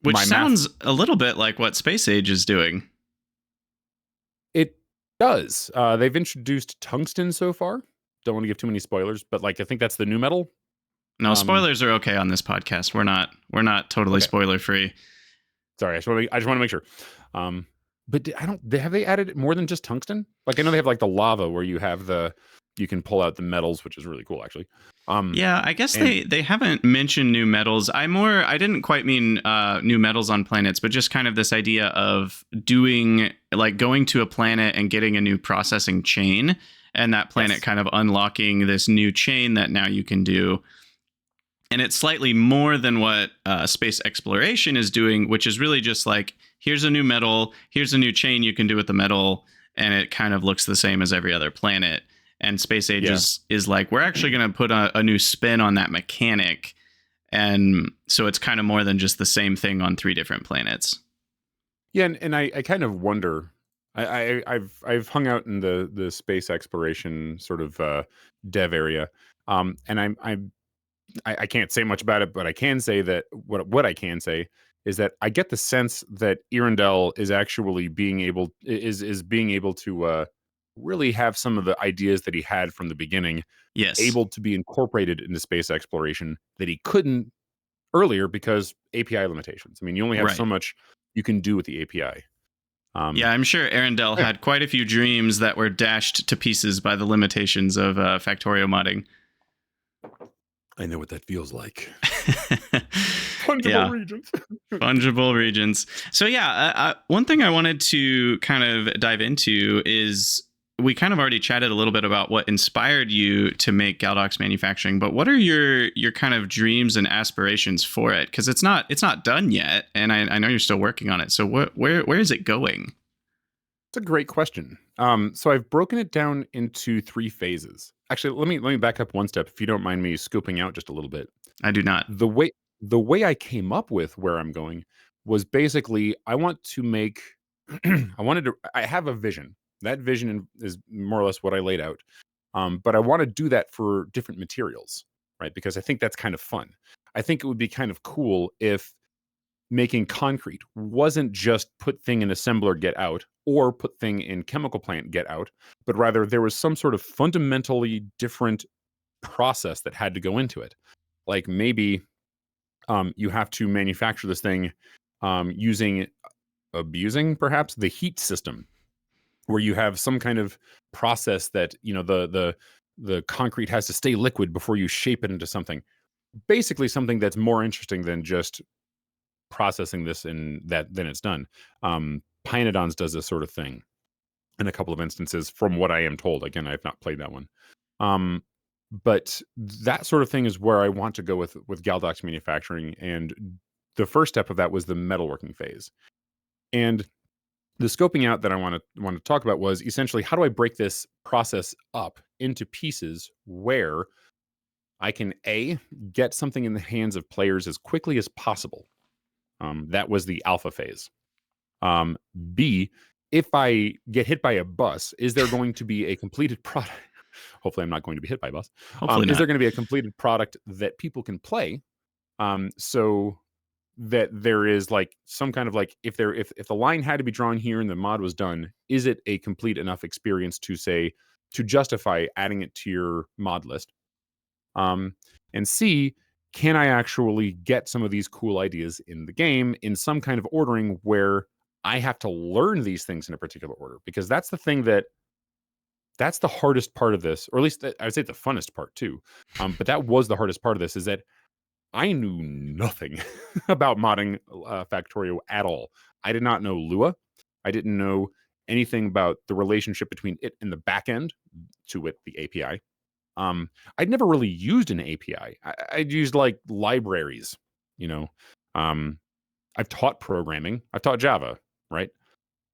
Which sounds a little bit like what Space Age is doing. It does. They've introduced tungsten so far. Don't want to give too many spoilers, but like, I think that's the new metal. No, spoilers are okay on this podcast. We're not totally spoiler free. Sorry, I just want to make sure. But have they added more than just tungsten? Like, I know they have like the lava where you can pull out the metals, which is really cool, actually. Yeah, I guess they haven't mentioned new metals. I didn't quite mean new metals on planets, but just kind of this idea of going to a planet and getting a new processing chain, and that planet kind of unlocking this new chain that now you can do. And it's slightly more than what space exploration is doing, which is really just like, here's a new metal, here's a new chain you can do with the metal, and it kind of looks the same as every other planet. And Space Age is like, we're actually going to put a new spin on that mechanic. And so it's kind of more than just the same thing on 3 different planets. Yeah, and I kind of wonder, I've hung out in the space exploration sort of dev area, and I can't say much about it, but I can say that what I can say is that I get the sense that Irondell is actually being able to really have some of the ideas that he had from the beginning, able to be incorporated into space exploration that he couldn't earlier because API limitations. I mean, you only have so much you can do with the API. Yeah, I'm sure Arendelle had quite a few dreams that were dashed to pieces by the limitations of Factorio modding. I know what that feels like. Fungible regions. Fungible regions. So yeah, one thing I wanted to kind of dive into is we kind of already chatted a little bit about what inspired you to make Galdoc's manufacturing, but what are your kind of dreams and aspirations for it? Because it's not done yet, and I know you're still working on it. So where is it going? It's a great question. So I've broken it down into 3 phases. Actually, let me back up one step, if you don't mind me scooping out just a little bit. I do not. The way I came up with where I'm going was basically I want to make I have a vision. That vision is more or less what I laid out. But I want to do that for different materials, right? Because I think that's kind of fun. I think it would be kind of cool if making concrete wasn't just put thing in assembler, get out, or put thing in chemical plant, get out, but rather there was some sort of fundamentally different process that had to go into it. Like maybe you have to manufacture this thing abusing perhaps the heat system, where you have some kind of process that the concrete has to stay liquid before you shape it into something. Basically, something that's more interesting than just processing this in that then it's done. Pinedons does this sort of thing in a couple of instances, from what I am told. Again, I've not played that one. But that sort of thing is where I want to go with Galdoc's manufacturing. And the first step of that was the metalworking phase. And the scoping out that I want to talk about was essentially, how do I break this process up into pieces where I can get something in the hands of players as quickly as possible. That was the alpha phase. B, if I get hit by a bus, is there going to be a completed product? Hopefully, I'm not going to be hit by a bus. Is there going to be a completed product that people can play? So that there is like some kind of like, if the line had to be drawn here and the mod was done, is it a complete enough experience to justify adding it to your mod list? And C, can I actually get some of these cool ideas in the game in some kind of ordering where I have to learn these things in a particular order? Because that's the hardest part of this, or at least I would say the funnest part too. But that was the hardest part of this, is that I knew nothing about modding Factorio at all. I did not know Lua. I didn't know anything about the relationship between it and the backend, to wit, the API. I'd never really used an API. I'd used like libraries, you know. I've taught programming. I've taught Java, right?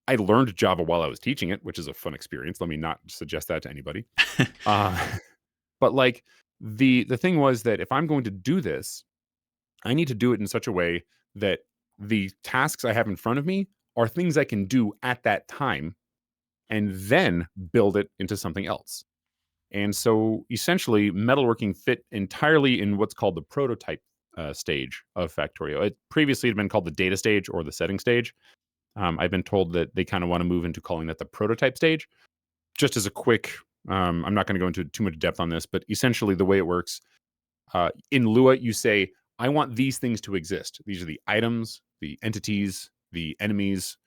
I learned Java while I was teaching it, which is a fun experience. Let me not suggest that to anybody. But like the thing was that if I'm going to do this, I need to do it in such a way that the tasks I have in front of me are things I can do at that time, and then build it into something else. And so essentially, metalworking fit entirely in what's called the prototype stage of Factorio. It previously had been called the data stage or the setting stage. I've been told that they kind of want to move into calling that the prototype stage. Just as a quick, I'm not going to go into too much depth on this, but essentially the way it works, in Lua, you say, I want these things to exist. These are the items, the entities, the enemies.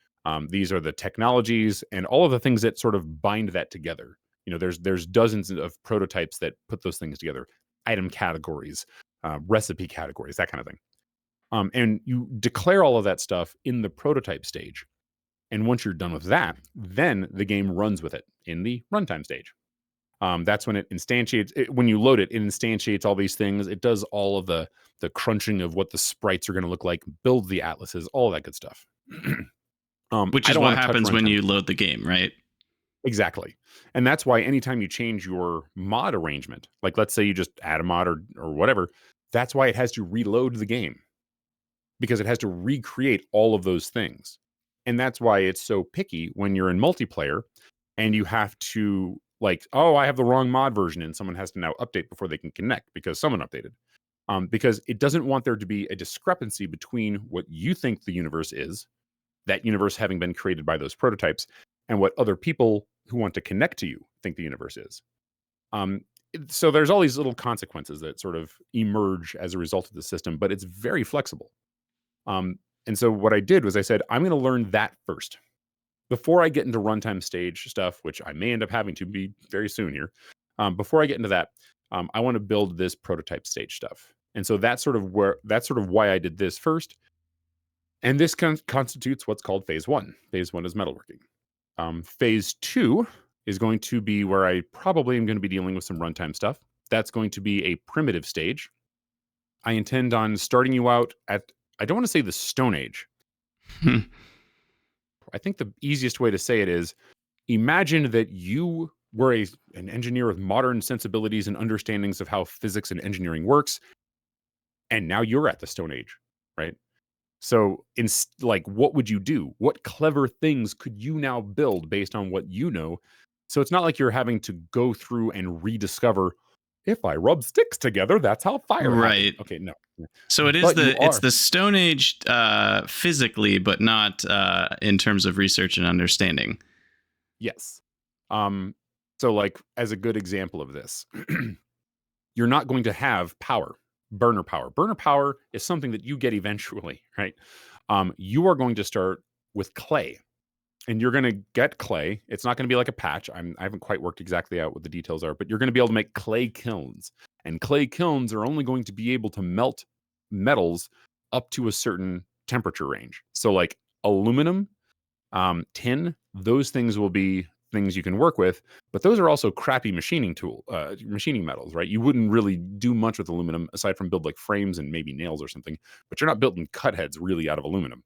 These are the technologies, and all of the things that sort of bind that together. There's dozens of prototypes that put those things together. Item categories, recipe categories, that kind of thing. And you declare all of that stuff in the prototype stage. And once you're done with that, then the game runs with it in the runtime stage. That's when it instantiates. When you load it, it instantiates all these things. It does all of the crunching of what the sprites are going to look like, build the atlases, all that good stuff. Which is what happens when you load the game, right? Exactly. And that's why anytime you change your mod arrangement, like let's say you just add a mod or whatever, that's why it has to reload the game, because it has to recreate all of those things. And that's why it's so picky when you're in multiplayer and you have to like, oh, I have the wrong mod version, and someone has to now update before they can connect because someone updated. Because it doesn't want there to be a discrepancy between what you think the universe is, that universe having been created by those prototypes, and what other people who want to connect to you think the universe is. So there's all these little consequences that sort of emerge as a result of the system, but it's very flexible. And so what I did was I said, I'm going to learn that first. before I get into runtime stage stuff, which I may end up having to be very soon here, before I get into that, I want to build this prototype stage stuff. And so that's sort of why I did this first. And this constitutes what's called phase one. Phase one is metalworking. Phase two is going to be where I probably am going to be dealing with some runtime stuff. That's going to be a primitive stage. I intend on starting you out at, I don't want to say the Stone Age. I think the easiest way to say it is, imagine that you were an engineer with modern sensibilities and understandings of how physics and engineering works, and now you're at the Stone Age, right? So, what would you do? What clever things could you now build based on what you know? So it's not like you're having to go through and rediscover, if I rub sticks together, that's how fire right. happens. Okay, no. So it's the Stone Age physically, but not in terms of research and understanding. Yes. So like as a good example of this, you're not going to have power. Burner power. Burner power is something that you get eventually, right? You are going to start with clay, and you're going to get clay. It's not going to be like a patch. I haven't quite worked exactly out what the details are, but you're going to be able to make clay kilns, and clay kilns are only going to be able to melt metals up to a certain temperature range. So like aluminum, tin, those things will be things you can work with, but those are also crappy machining metals, right? You wouldn't really do much with aluminum aside from build like frames and maybe nails or something, but you're not building cut heads really out of aluminum.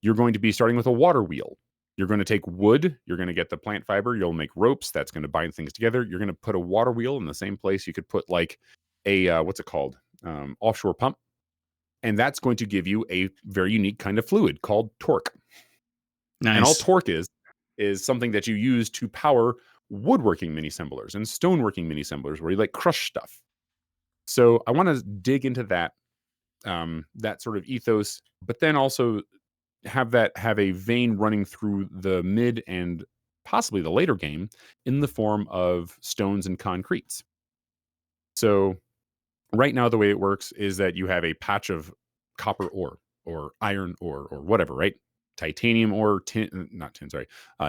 You're going to be starting with a water wheel. You're going to take wood, you're going to get the plant fiber, you'll make ropes, that's going to bind things together. You're going to put a water wheel in the same place you could put like a, what's it called? Offshore pump. And that's going to give you a very unique kind of fluid called torque. Nice. And all torque is something that you use to power woodworking mini assemblers and stoneworking mini assemblers where you like crush stuff. So I want to dig into that, that sort of ethos, but then also have a vein running through the mid and possibly the later game in the form of stones and concretes. So right now, the way it works is that you have a patch of copper ore or iron ore or whatever, right? Titanium ore,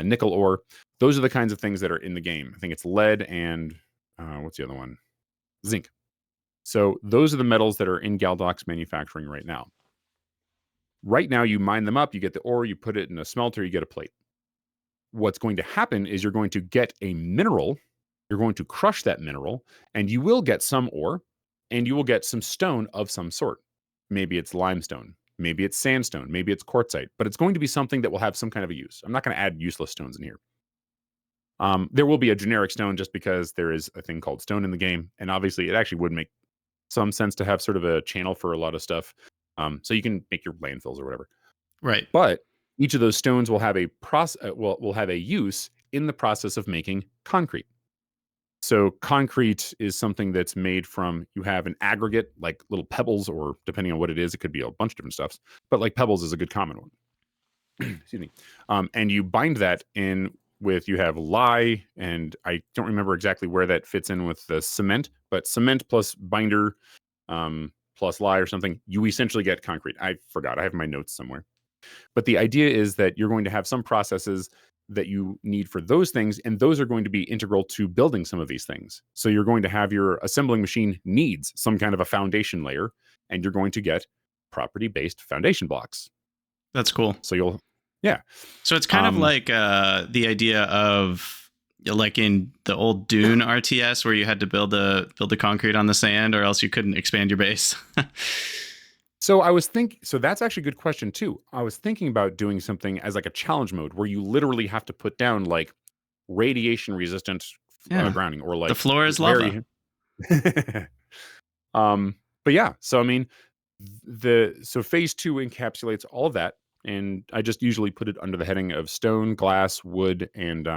nickel ore. Those are the kinds of things that are in the game. I think it's lead and what's the other one? Zinc. So those are the metals that are in Galdoc's manufacturing right now. Right now, you mine them up, you get the ore, you put it in a smelter, you get a plate. What's going to happen is you're going to get a mineral, you're going to crush that mineral, and you will get some ore, and you will get some stone of some sort. Maybe it's limestone, maybe it's sandstone, maybe it's quartzite, but it's going to be something that will have some kind of a use. I'm not going to add useless stones in here. There will be a generic stone just because there is a thing called stone in the game, and obviously it actually would make some sense to have sort of a channel for a lot of stuff. So you can make your landfills or whatever. Right. But each of those stones will have a will have a use in the process of making concrete. So concrete is something that's made from, you have an aggregate, like little pebbles, or depending on what it is, it could be a bunch of different stuffs, but like pebbles is a good common one. Excuse me. And you bind that in with, you have lye, and I don't remember exactly where that fits in with the cement, but cement plus binder, plus lye or something, you essentially get concrete. I forgot. I have my notes somewhere. But the idea is that you're going to have some processes that you need for those things, and those are going to be integral to building some of these things. So you're going to have your assembling machine needs some kind of a foundation layer, and you're going to get property-based foundation blocks. That's cool. So So it's kind of like the idea of, like in the old Dune RTS, where you had to build the concrete on the sand, or else you couldn't expand your base. So so that's actually a good question too. I was thinking about doing something as like a challenge mode where you literally have to put down like radiation resistant grounding, or like the floor is lava. But yeah, so I mean, so phase two encapsulates all of that, and I just usually put it under the heading of stone, glass, wood, and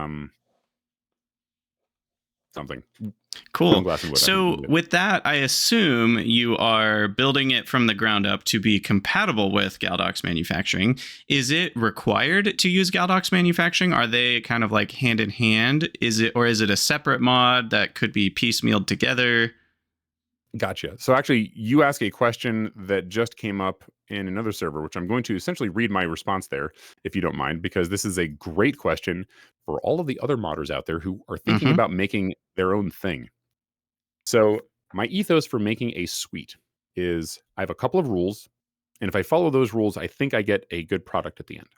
something. Cool. So with that, I assume you are building it from the ground up to be compatible with Galdoc's manufacturing. Is it required to use Galdoc's manufacturing? Are they kind of like hand in hand? Is it a separate mod that could be piecemealed together? Gotcha. So actually, you ask a question that just came up in another server, which I'm going to essentially read my response there, if you don't mind, because this is a great question for all of the other modders out there who are thinking Mhm. about making their own thing. So my ethos for making a suite is I have a couple of rules, and if I follow those rules, I think I get a good product at the end.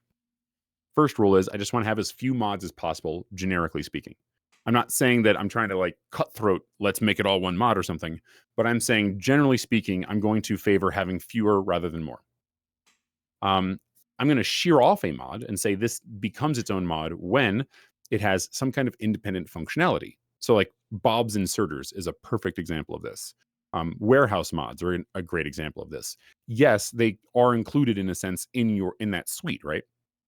First rule is I just want to have as few mods as possible, generically speaking. I'm not saying that I'm trying to like cutthroat, let's make it all one mod or something, but I'm saying generally speaking, I'm going to favor having fewer rather than more. I'm going to shear off a mod and say this becomes its own mod when it has some kind of independent functionality. So, like Bob's Inserters is a perfect example of this. Warehouse mods are a great example of this. Yes, they are included in a sense in that suite, right?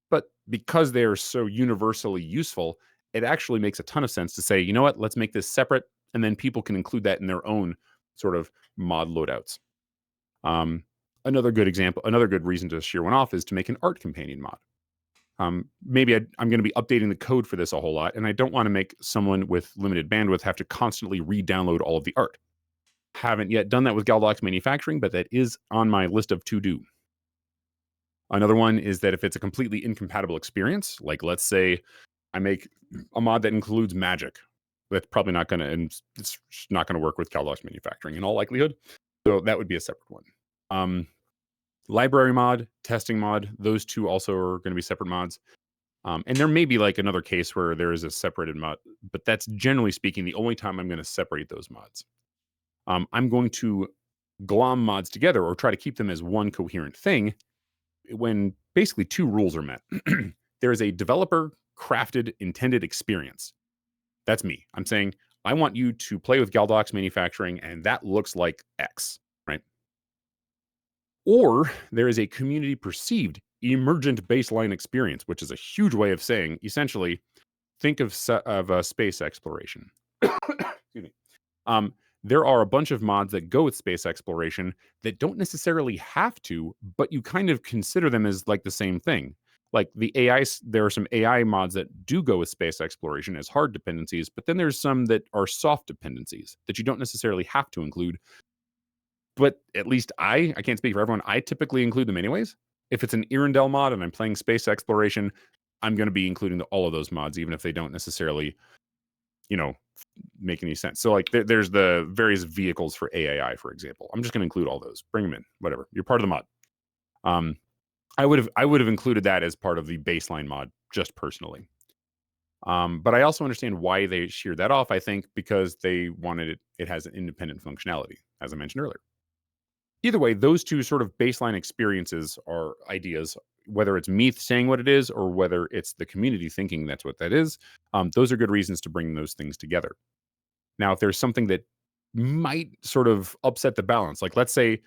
But because they are so universally useful, it actually makes a ton of sense to say, you know what, let's make this separate, and then people can include that in their own sort of mod loadouts. Um, another good example, another good reason to shear one off is to make an art companion mod. Maybe I'm going to be updating the code for this a whole lot, and I don't want to make someone with limited bandwidth have to constantly re-download all of the art. Haven't yet done that with Galdoc's manufacturing, but that is on my list of to do. Another one is that if it's a completely incompatible experience, like let's say I make a mod that includes magic, that's probably not going to, and it's not going to work with Galdoc's manufacturing in all likelihood. So that would be a separate one. Library mod, testing mod, those two also are going to be separate mods. And there may be like another case where there is a separated mod, but that's generally speaking the only time I'm going to separate those mods. I'm going to glom mods together or try to keep them as one coherent thing when basically two rules are met. There is a developer crafted intended experience. That's me. I'm saying I want you to play with Galdoc's manufacturing and that looks like X, right? Or there is a community perceived emergent baseline experience, which is a huge way of saying essentially think of space exploration. Excuse me. There are a bunch of mods that go with space exploration that don't necessarily have to, but you kind of consider them as like the same thing. Like the AI, there are some AI mods that do go with space exploration as hard dependencies, but then there's some that are soft dependencies that you don't necessarily have to include. But at least I can't speak for everyone. I typically include them anyways. If it's an Irondale mod and I'm playing space exploration, I'm going to be including all of those mods, even if they don't necessarily, make any sense. So like there's the various vehicles for AAI, for example. I'm just going to include all those. Bring them in, whatever. You're part of the mod. I would have included that as part of the baseline mod, just personally. But I also understand why they sheared that off. I think because they wanted it has an independent functionality, as I mentioned earlier. Either way, those two sort of baseline experiences are ideas, whether it's me saying what it is or whether it's the community thinking that's what that is. Those are good reasons to bring those things together. Now, if there's something that might sort of upset the balance, like let's say,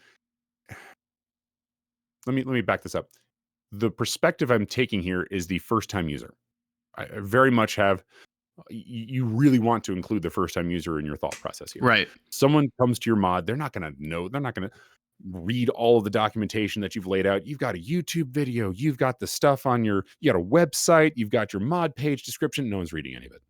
let me back this up. The perspective I'm taking here is the first time user. I very much have, you really want to include the first time user in your thought process here. Right. Someone comes to your mod, they're not going to know, they're not going to read all of the documentation that you've laid out. You've got a YouTube video, you've got the stuff on you got a website, you've got your mod page description. No one's reading any of it.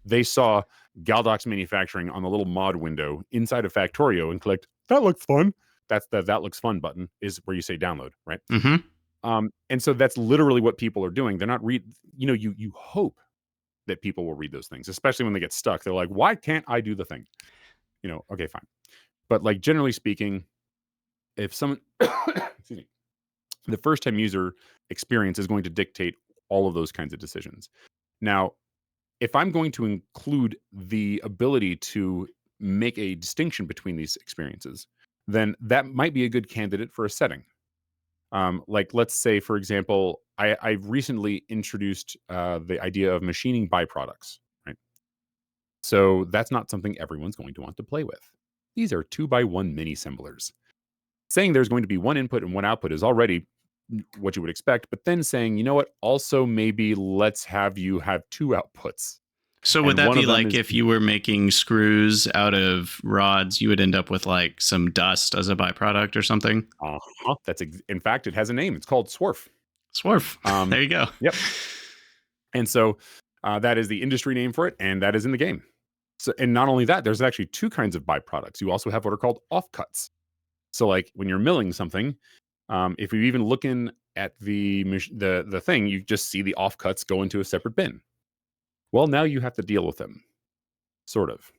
They saw Galdoc's manufacturing on the little mod window inside of Factorio and clicked, that looks fun. That's the that looks fun button is where you say download, right? Mm-hmm. And so that's literally what people are doing. They're not you hope that people will read those things, especially when they get stuck. They're like, why can't I do the thing? Okay, fine. But like generally speaking, if someone excuse me, the first time user experience is going to dictate all of those kinds of decisions. Now, if I'm going to include the ability to make a distinction between these experiences, then that might be a good candidate for a setting. Like let's say, for example, I've recently introduced the idea of machining byproducts, right? So that's not something everyone's going to want to play with. These are 2x1 mini assemblers. Saying there's going to be one input and one output is already what you would expect, but then saying, you know what, also maybe let's have you have two outputs. So would And that one be of them like is- if you were making screws out of rods, you would end up with like some dust as a byproduct or something? In fact, it has a name. It's called swarf. Swarf. There you go. Yep. And so that is the industry name for it, and that is in the game. So, and not only that, there's actually two kinds of byproducts. You also have what are called offcuts. So like when you're milling something, If you're even looking at the thing, you just see the offcuts go into a separate bin. Well, now you have to deal with them, sort of.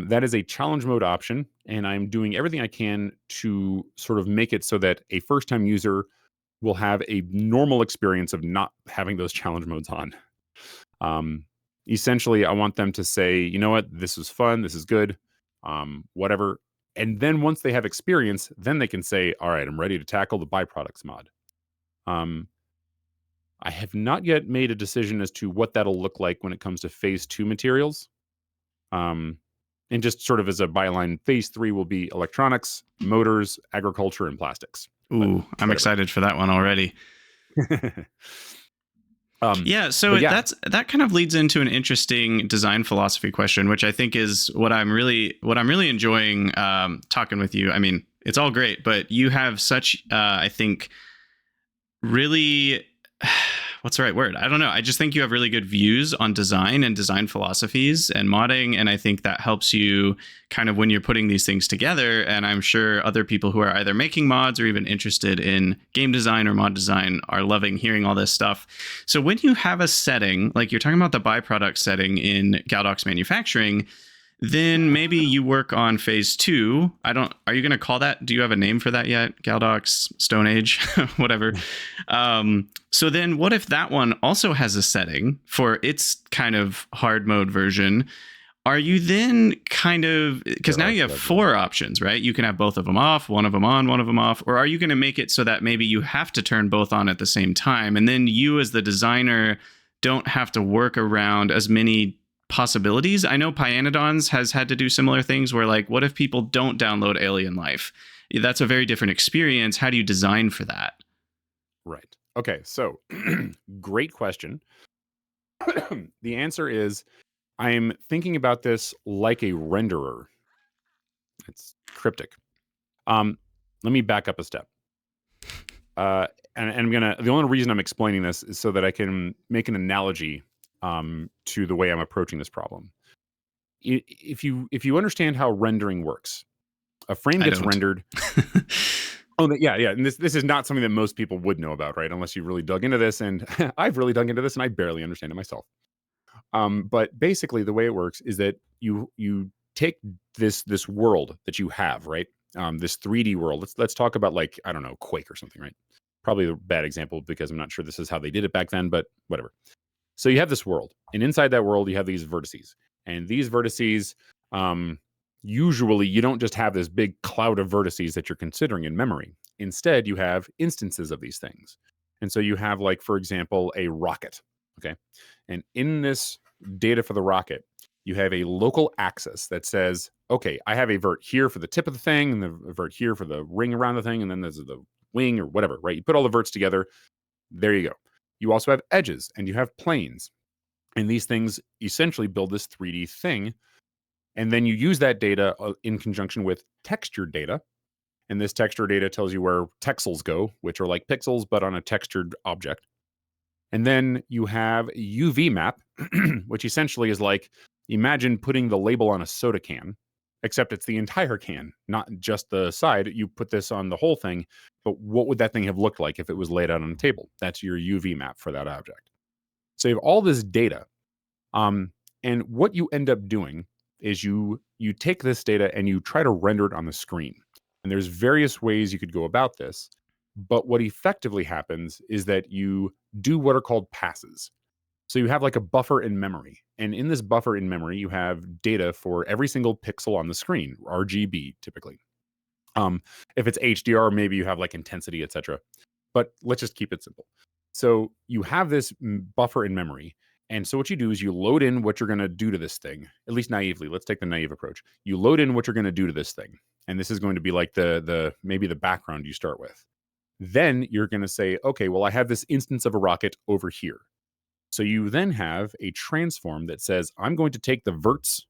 That is a challenge mode option, and I'm doing everything I can to sort of make it so that a first-time user will have a normal experience of not having those challenge modes on. Essentially, I want them to say, you know what, this is fun, this is good, whatever. And then once they have experience, then they can say, all right, I'm ready to tackle the byproducts mod. I have not yet made a decision as to what that'll look like when it comes to phase 2 materials. And just sort of as a byline, phase 3 will be electronics, motors, agriculture, and plastics. Ooh, I'm excited for that one already. Yeah, so that kind of leads into an interesting design philosophy question, which I think is what I'm really enjoying talking with you. I mean, it's all great, but you have such, I think, really, what's the right word? I don't know. I just think you have really good views on design and design philosophies and modding, and I think that helps you kind of when you're putting these things together. And I'm sure other people who are either making mods or even interested in game design or mod design are loving hearing all this stuff. So when you have a setting, like you're talking about the byproduct setting in Galdoc's manufacturing, then maybe you work on phase 2. Are you going to call that? Do you have a name for that yet? Galdoc's Stone Age, whatever. So then what if that one also has a setting for its kind of hard mode version? Are you then kind of, because now you have 4 options, right? You can have both of them off, one of them on, one of them off. Or are you going to make it so that maybe you have to turn both on at the same time? And then you as the designer don't have to work around as many possibilities. I know Pyanodons has had to do similar things where, like, what if people don't download Alien Life? That's a very different experience. How do you design for that? Right. Okay, so great question. The answer is I'm thinking about this like a renderer. It's cryptic. Let me back up a step. And I'm gonna. The only reason I'm explaining this is so that I can make an analogy to the way I'm approaching this problem. If you understand how rendering works, a frame gets rendered. Yeah. And this is not something that most people would know about, right? Unless you really dug into this, and I've really dug into this, and I barely understand it myself. But basically, the way it works is that you take this world that you have, right? This 3D world. Let's talk about, like, I don't know, Quake or something, right? Probably a bad example because I'm not sure this is how they did it back then, but whatever. So you have this world, and inside that world, you have these vertices. And these vertices, usually you don't just have this big cloud of vertices that you're considering in memory. Instead, you have instances of these things. And so you have, like, for example, a rocket, okay? And in this data for the rocket, you have a local axis that says, okay, I have a vert here for the tip of the thing, and the vert here for the ring around the thing, and then there's the wing or whatever, right? You put all the verts together, there you go. You also have edges, and you have planes. And these things essentially build this 3D thing. And then you use that data in conjunction with textured data. And this texture data tells you where texels go, which are like pixels, but on a textured object. And then you have UV map, which essentially is like, imagine putting the label on a soda can, except it's the entire can, not just the side. You put this on the whole thing, but what would that thing have looked like if it was laid out on the table? That's your UV map for that object. So you have all this data. And what you end up doing is you take this data and you try to render it on the screen. And there's various ways you could go about this. But what effectively happens is that you do what are called passes. So you have like a buffer in memory. And in this buffer in memory, you have data for every single pixel on the screen, RGB typically. If it's HDR, maybe you have like intensity, etc. But let's just keep it simple. So you have this buffer in memory. And so what you do is you load in what you're going to do to this thing, at least naively. Let's take the naive approach. You load in what you're going to do to this thing. And this is going to be like maybe the background you start with. Then you're going to say, okay, well, I have this instance of a rocket over here. So you then have a transform that says, I'm going to take the verts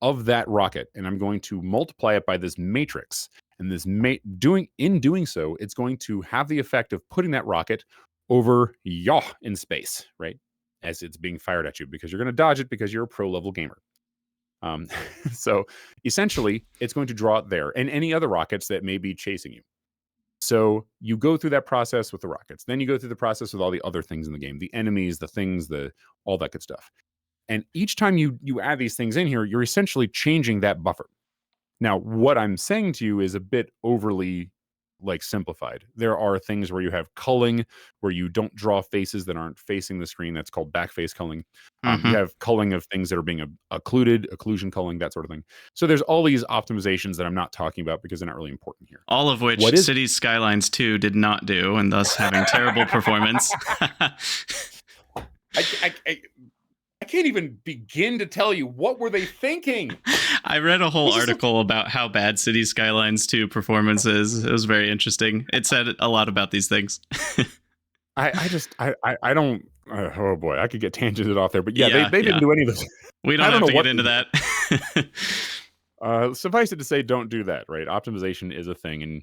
of that rocket and I'm going to multiply it by this matrix. And this in doing so, it's going to have the effect of putting that rocket over in space, right? As it's being fired at you, because you're going to dodge it because you're a pro level gamer. So essentially, it's going to draw it there and any other rockets that may be chasing you. So you go through that process with the rockets. Then you go through the process with all the other things in the game, the enemies, the things, all that good stuff. And each time you add these things in here, you're essentially changing that buffer. Now, what I'm saying to you is a bit overly simplified. There are things where you have culling, where you don't draw faces that aren't facing the screen. That's called backface culling. You have culling of things that are being occluded, occlusion culling, that sort of thing. So there's all these optimizations that I'm not talking about because they're not really important here. All of which Cities Skylines 2 did not do, and thus having terrible performance. I can't even begin to tell you what were they thinking. I read a whole article about how bad Cities Skylines 2 performance is. It was very interesting. It said a lot about these things. I don't. Oh boy, I could get tangented off there, but they didn't do any of this. We don't have to get into that. Suffice it to say, don't do that. Right? Optimization is a thing, and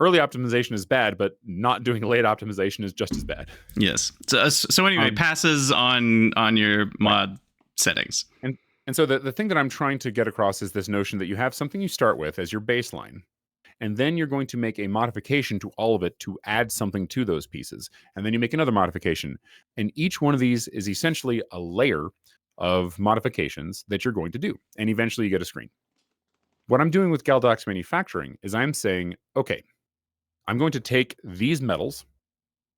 early optimization is bad, but not doing late optimization is just as bad. Yes. So anyway, passes on your mod settings. And so the thing that I'm trying to get across is this notion that you have something you start with as your baseline, and then you're going to make a modification to all of it to add something to those pieces. And then you make another modification. And each one of these is essentially a layer of modifications that you're going to do. And eventually you get a screen. What I'm doing with Galdoc's manufacturing is I'm saying, okay, I'm going to take these metals,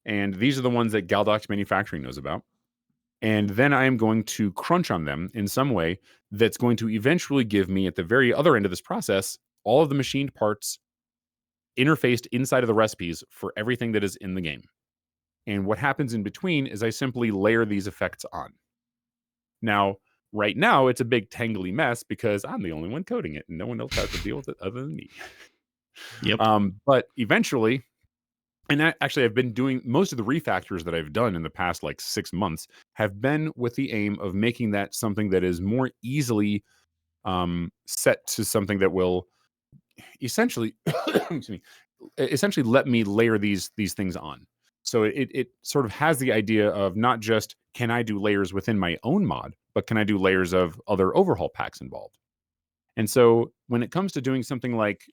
and these are the ones that Galdoc manufacturing knows about, and then I am going to crunch on them in some way that's going to eventually give me, at the very other end of this process, all of the machined parts interfaced inside of the recipes for everything that is in the game. And what happens in between is I simply layer these effects on. Now, right now, it's a big tangly mess because I'm the only one coding it, and no one else has to deal with it other than me. Yep. But eventually, and actually I've been doing most of the refactors that I've done in the past 6 months have been with the aim of making that something that is more easily set to something that will essentially excuse me, essentially let me layer these things on. So it sort of has the idea of not just can I do layers within my own mod, but can I do layers of other overhaul packs involved. And so when it comes to doing something like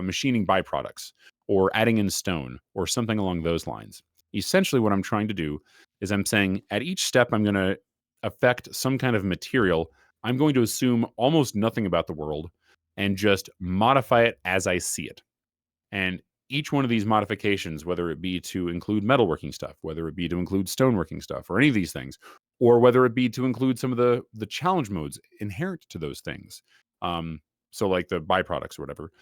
machining byproducts or adding in stone or something along those lines, essentially what I'm trying to do is I'm saying at each step I'm going to affect some kind of material. I'm going to assume almost nothing about the world and just modify it as I see it. And each one of these modifications, whether it be to include metalworking stuff, whether it be to include stoneworking stuff or any of these things, or whether it be to include some of the challenge modes inherent to those things, so like the byproducts or whatever,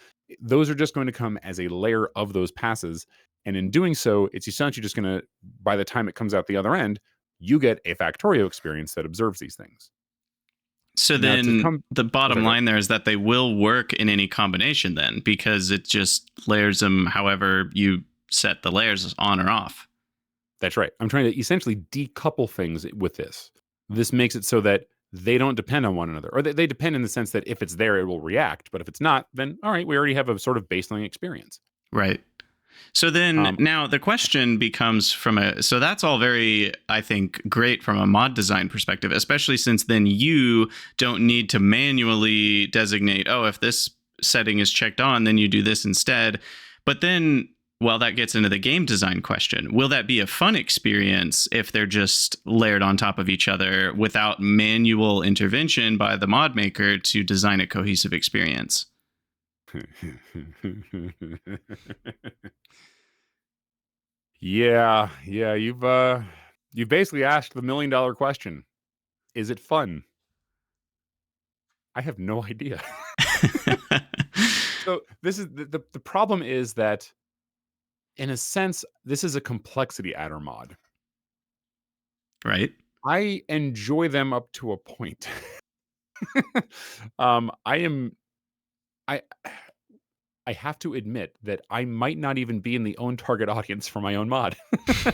those are just going to come as a layer of those passes. And in doing so, it's essentially just going to, by the time it comes out the other end, you get a Factorio experience that observes these things. So then the bottom line there is that they will work in any combination then, because it just layers them however you set the layers on or off. That's right. I'm trying to essentially decouple things with this. This makes it so that they don't depend on one another, or they depend in the sense that if it's there, it will react. But if it's not, then all right, we already have a sort of baseline experience. Right. So then now the question becomes so that's all very, I think, great from a mod design perspective, especially since then you don't need to manually designate, oh, if this setting is checked on, then you do this instead. But then, well, that gets into the game design question. Will that be a fun experience if they're just layered on top of each other without manual intervention by the mod maker to design a cohesive experience? Yeah, you've basically asked the $1 million question. Is it fun? I have no idea. So this is the problem is that in a sense, this is a complexity adder mod. Right. I enjoy them up to a point. I have to admit that I might not even be in the own target audience for my own mod.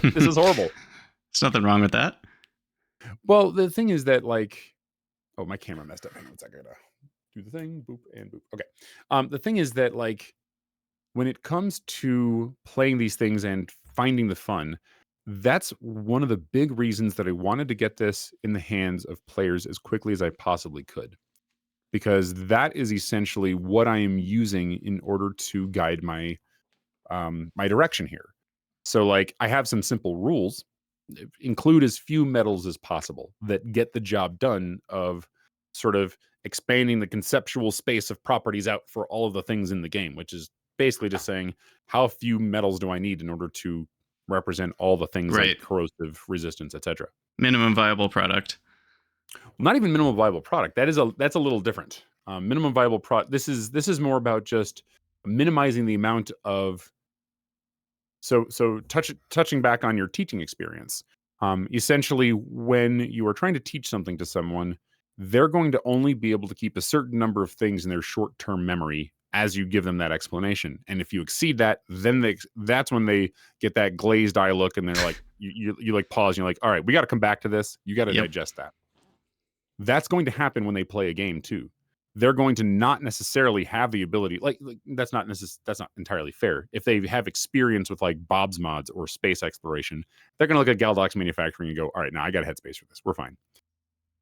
This is horrible. There's nothing wrong with that. Well, the thing is that oh, my camera messed up. Hang on a second. I gotta do the thing, boop and boop. Okay. The thing is that when it comes to playing these things and finding the fun, that's one of the big reasons that I wanted to get this in the hands of players as quickly as I possibly could. Because that is essentially what I am using in order to guide my my direction here. So like I have some simple rules. Include as few metals as possible that get the job done of sort of expanding the conceptual space of properties out for all of the things in the game, which is basically just saying how few metals do I need in order to represent all the things Right. like corrosive resistance, etc. Minimum viable product. Not even minimum viable product. That's a little different. Minimum viable product. This is more about just minimizing the amount of. So touching back on your teaching experience. Essentially, when you are trying to teach something to someone, they're going to only be able to keep a certain number of things in their short-term memory as you give them that explanation. And if you exceed that, then that's when they get that glazed eye look, and they're like, you like pause, and you're like, all right, we got to come back to this. You got to digest that. That's going to happen when they play a game too. They're going to not necessarily have the ability, like that's not entirely fair. If they have experience with like Bob's mods or space exploration, they're going to look at Galdoc's manufacturing and go, all right, now I got headspace for this. We're fine.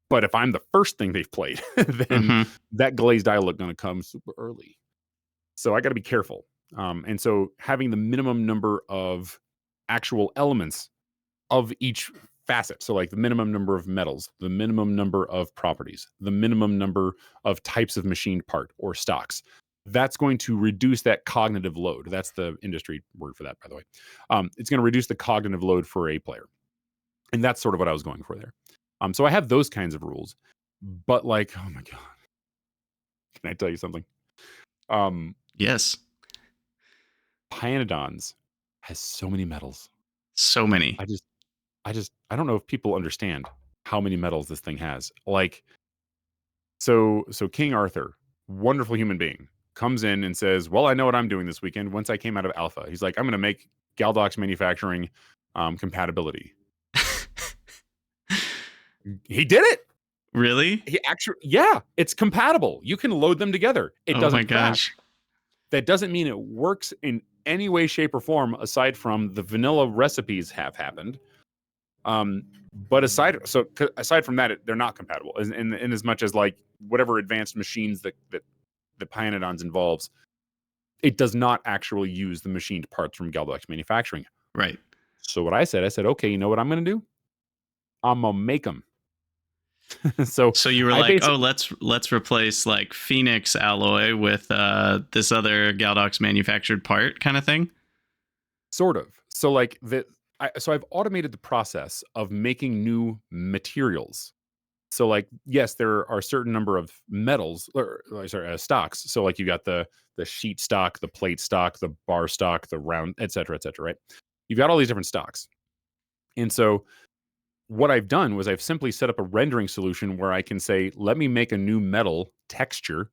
But if I'm the first thing they've played, then that glazed eye look going to come super early. So I got to be careful. And so having the minimum number of actual elements of each facet, so like the minimum number of metals, the minimum number of properties, the minimum number of types of machined part or stocks, that's going to reduce that cognitive load. That's the industry word for that, by the way. It's going to reduce the cognitive load for a player. And that's sort of what I was going for there. So I have those kinds of rules, but like, oh my God, can I tell you something? Yes. Pyanodons has so many metals. So many. I don't know if people understand how many metals this thing has. Like, so King Arthur, wonderful human being, comes in and says, well, I know what I'm doing this weekend. Once I came out of alpha, he's like, I'm going to make Galdoc's manufacturing compatibility. He did it. Really? He actually, yeah, it's compatible. You can load them together. It doesn't my crash. gosh. That doesn't mean it works in any way, shape, or form aside from the vanilla recipes have happened. But aside from that, they're not compatible in as much as like whatever advanced machines that the Pyanodons involves, it does not actually use the machined parts from Galdoc's manufacturing. Right. So what I said, okay, you know what I'm going to do? I'm going to make them. so you were like, oh, let's replace like Phoenix alloy with this other Galdoc's manufactured part kind of thing. Sort of. So like so I've automated the process of making new materials. So like, yes, there are a certain number of metals, stocks. So like you got the sheet stock, the plate stock, the bar stock, the round, et cetera, right? You've got all these different stocks. And so what I've done was I've simply set up a rendering solution where I can say, let me make a new metal texture,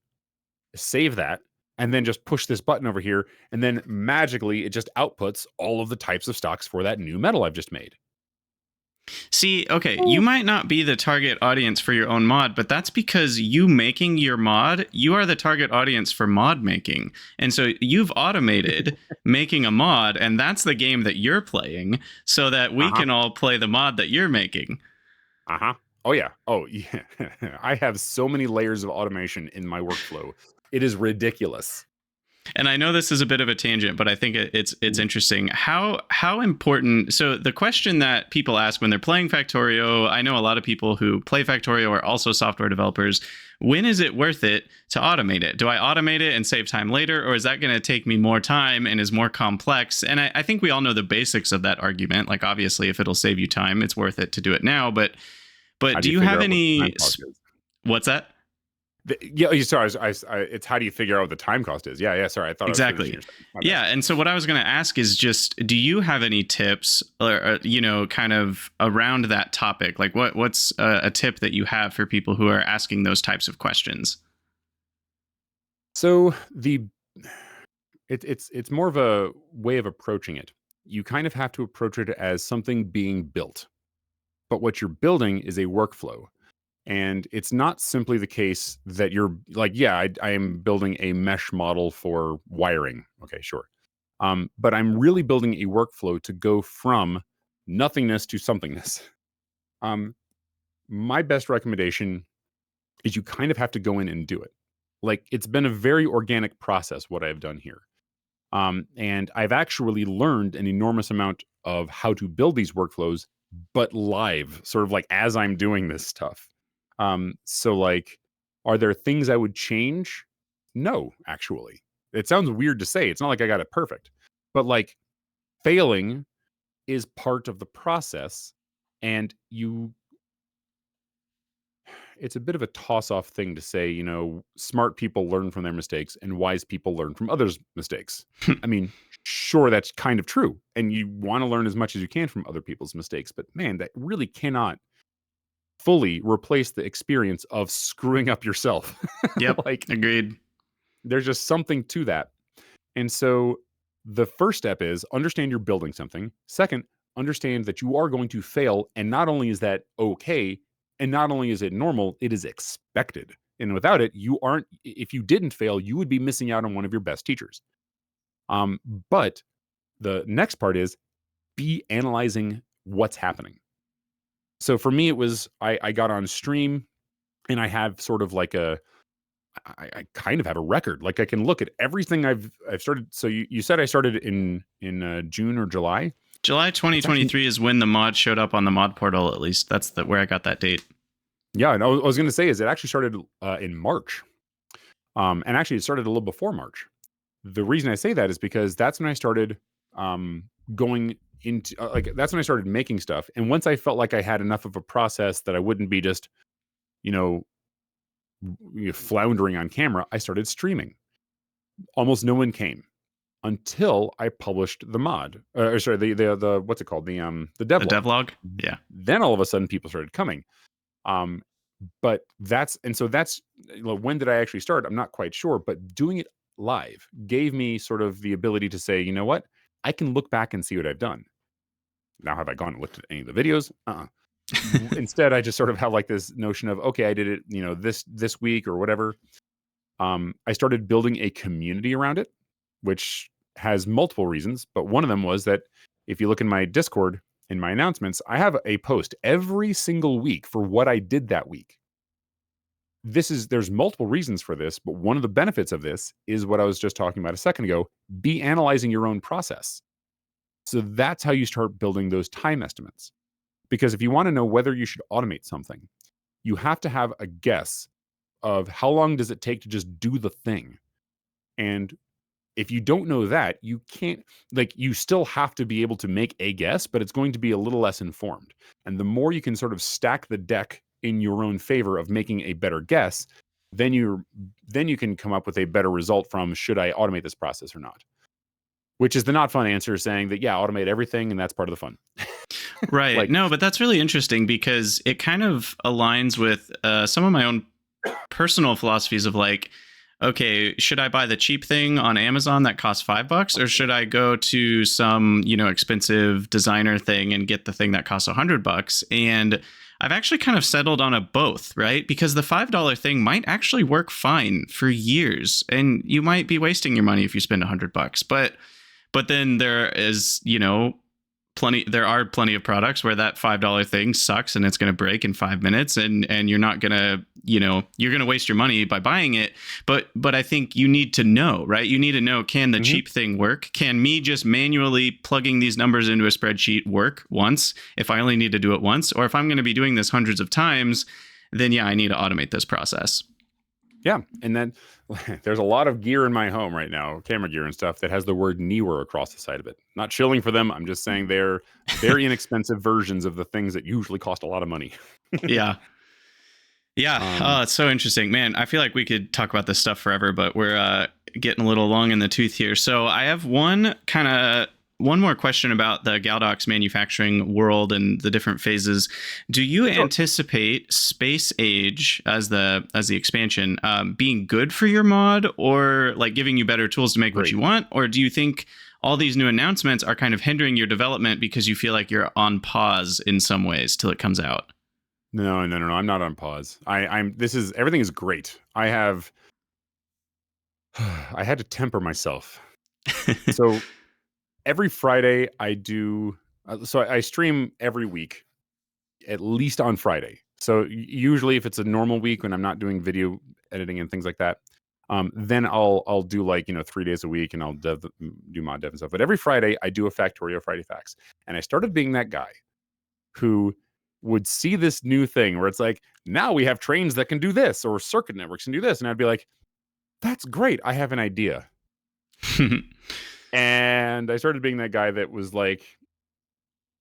save that, and then just push this button over here. And then magically it just outputs all of the types of stocks for that new metal I've just made. See, okay, you might not be the target audience for your own mod, but that's because you making your mod, you are the target audience for mod making. And so you've automated making a mod, and that's the game that you're playing so that we can all play the mod that you're making. Oh, yeah. Oh, yeah. I have so many layers of automation in my workflow. It is ridiculous. And I know this is a bit of a tangent, but I think it's interesting. How important? So the question that people ask when they're playing Factorio, I know a lot of people who play Factorio are also software developers. When is it worth it to automate it? Do I automate it and save time later, or is that going to take me more time and is more complex? And I think we all know the basics of that argument. Like obviously, if it'll save you time, it's worth it to do it now. But do you have any? What's that? Sorry. It's how do you figure out what the time cost is? Yeah. Sorry, I thought exactly. Yeah, and so what I was going to ask is just, do you have any tips, or kind of around that topic? Like, what's a tip that you have for people who are asking those types of questions? So it's more of a way of approaching it. You kind of have to approach it as something being built, but what you're building is a workflow. And it's not simply the case that you're like, yeah, I am building a mesh model for wiring. Okay, sure. But I'm really building a workflow to go from nothingness to somethingness. My best recommendation is you kind of have to go in and do it. Like, it's been a very organic process, what I've done here. And I've actually learned an enormous amount of how to build these workflows, but live, sort of like as I'm doing this stuff. So like, are there things I would change? No, actually. It sounds weird to say. It's not like I got it perfect, but like failing is part of the process. And it's a bit of a toss-off thing to say, smart people learn from their mistakes and wise people learn from others' mistakes. I mean, sure, that's kind of true. And you want to learn as much as you can from other people's mistakes. But man, that really cannot fully replace the experience of screwing up yourself. Yep. Like, agreed. there's just something to that. And so the first step is understand you're building something. Second, understand that you are going to fail. And not only is that okay, and not only is it normal, it is expected. And without it, if you didn't fail, you would be missing out on one of your best teachers. But the next part is be analyzing what's happening. So for me, it was I got on stream and I have sort of like I kind of have a record. Like I can look at everything I've started. So you said I started in June or July. July 2023 is when the mod showed up on the mod portal. At least that's where I got that date. Yeah, and I was going to say is it actually started in March, and actually it started a little before March. The reason I say that is because that's when I started going into that's when I started making stuff. And once I felt like I had enough of a process that I wouldn't be just floundering on camera, I started streaming. Almost no one came until I published the mod. The what's it called? The devlog. The devlog? Yeah. Then all of a sudden people started coming. But when did I actually start? I'm not quite sure, but doing it live gave me sort of the ability to say, you know what? I can look back and see what I've done. Now, have I gone and looked at any of the videos? Instead, I just sort of have like this notion of, okay, I did it, this week or whatever. I started building a community around it, which has multiple reasons. But one of them was that if you look in my Discord, in my announcements, I have a post every single week for what I did that week. There's multiple reasons for this, but one of the benefits of this is what I was just talking about a second ago, be analyzing your own process. So that's how you start building those time estimates. Because if you want to know whether you should automate something, you have to have a guess of how long does it take to just do the thing. And if you don't know that, you can't, you still have to be able to make a guess, but it's going to be a little less informed. And the more you can sort of stack the deck in your own favor of making a better guess, then you can come up with a better result from should I automate this process or not? Which is the not fun answer, saying that, yeah, automate everything, and that's part of the fun. Right. No, but that's really interesting because it kind of aligns with some of my own personal philosophies of like, okay, should I buy the cheap thing on Amazon that costs $5, or should I go to some, expensive designer thing and get the thing that costs $100? And I've actually kind of settled on a both, right? Because the $5 thing might actually work fine for years, and you might be wasting your money if you spend $100. But then there is, there are plenty of products where that $5 thing sucks and it's going to break in 5 minutes, and you're not going to, you're going to waste your money by buying it. But I think you need to know, right? You need to know, can the cheap thing work? Can me just manually plugging these numbers into a spreadsheet work once if I only need to do it once? Or if I'm going to be doing this hundreds of times, then yeah, I need to automate this process. Yeah. And then there's a lot of gear in my home right now, camera gear and stuff, that has the word Newer across the side of it. Not shilling for them. I'm just saying they're very inexpensive versions of the things that usually cost a lot of money. Yeah. Yeah. It's so interesting, man. I feel like we could talk about this stuff forever, but we're getting a little long in the tooth here. So I have one more question about the Galdoc's manufacturing world and the different phases. Do you anticipate Space Age as the expansion being good for your mod, or like giving you better tools to make what you want? Or do you think all these new announcements are kind of hindering your development because you feel like you're on pause in some ways till it comes out? No. I'm not on pause. Everything is great. I had to temper myself. So every Friday I do, I stream every week, at least on Friday. So usually if it's a normal week when I'm not doing video editing and things like that, Then I'll do like 3 days a week, and I'll do mod dev and stuff. But every Friday I do a Factorio Friday Facts, and I started being that guy who would see this new thing where it's like, now we have trains that can do this, or circuit networks can do this, and I'd be like, that's great, I have an idea. And I started being that guy that was like,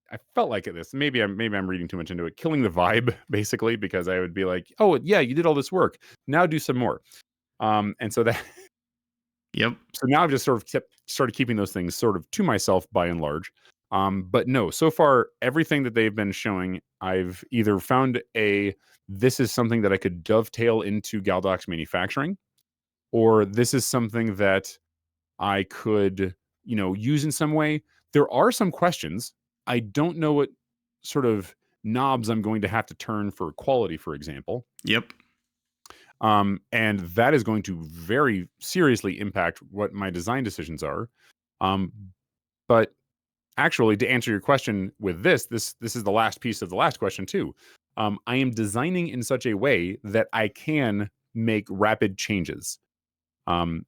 I felt like this. Maybe I'm reading too much into it. Killing the vibe, basically, because I would be like, "Oh yeah, you did all this work. Now do some more." And so that, Yep. so now I've just sort of started keeping those things sort of to myself by and large. But no, so far everything that they've been showing, I've either found this is something that I could dovetail into Galdoc's manufacturing, or this is something that I could, use in some way. There are some questions. I don't know what sort of knobs I'm going to have to turn for quality, for example. Yep. And that is going to very seriously impact what my design decisions are. But actually, to answer your question with this is the last piece of the last question too. I am designing in such a way that I can make rapid changes.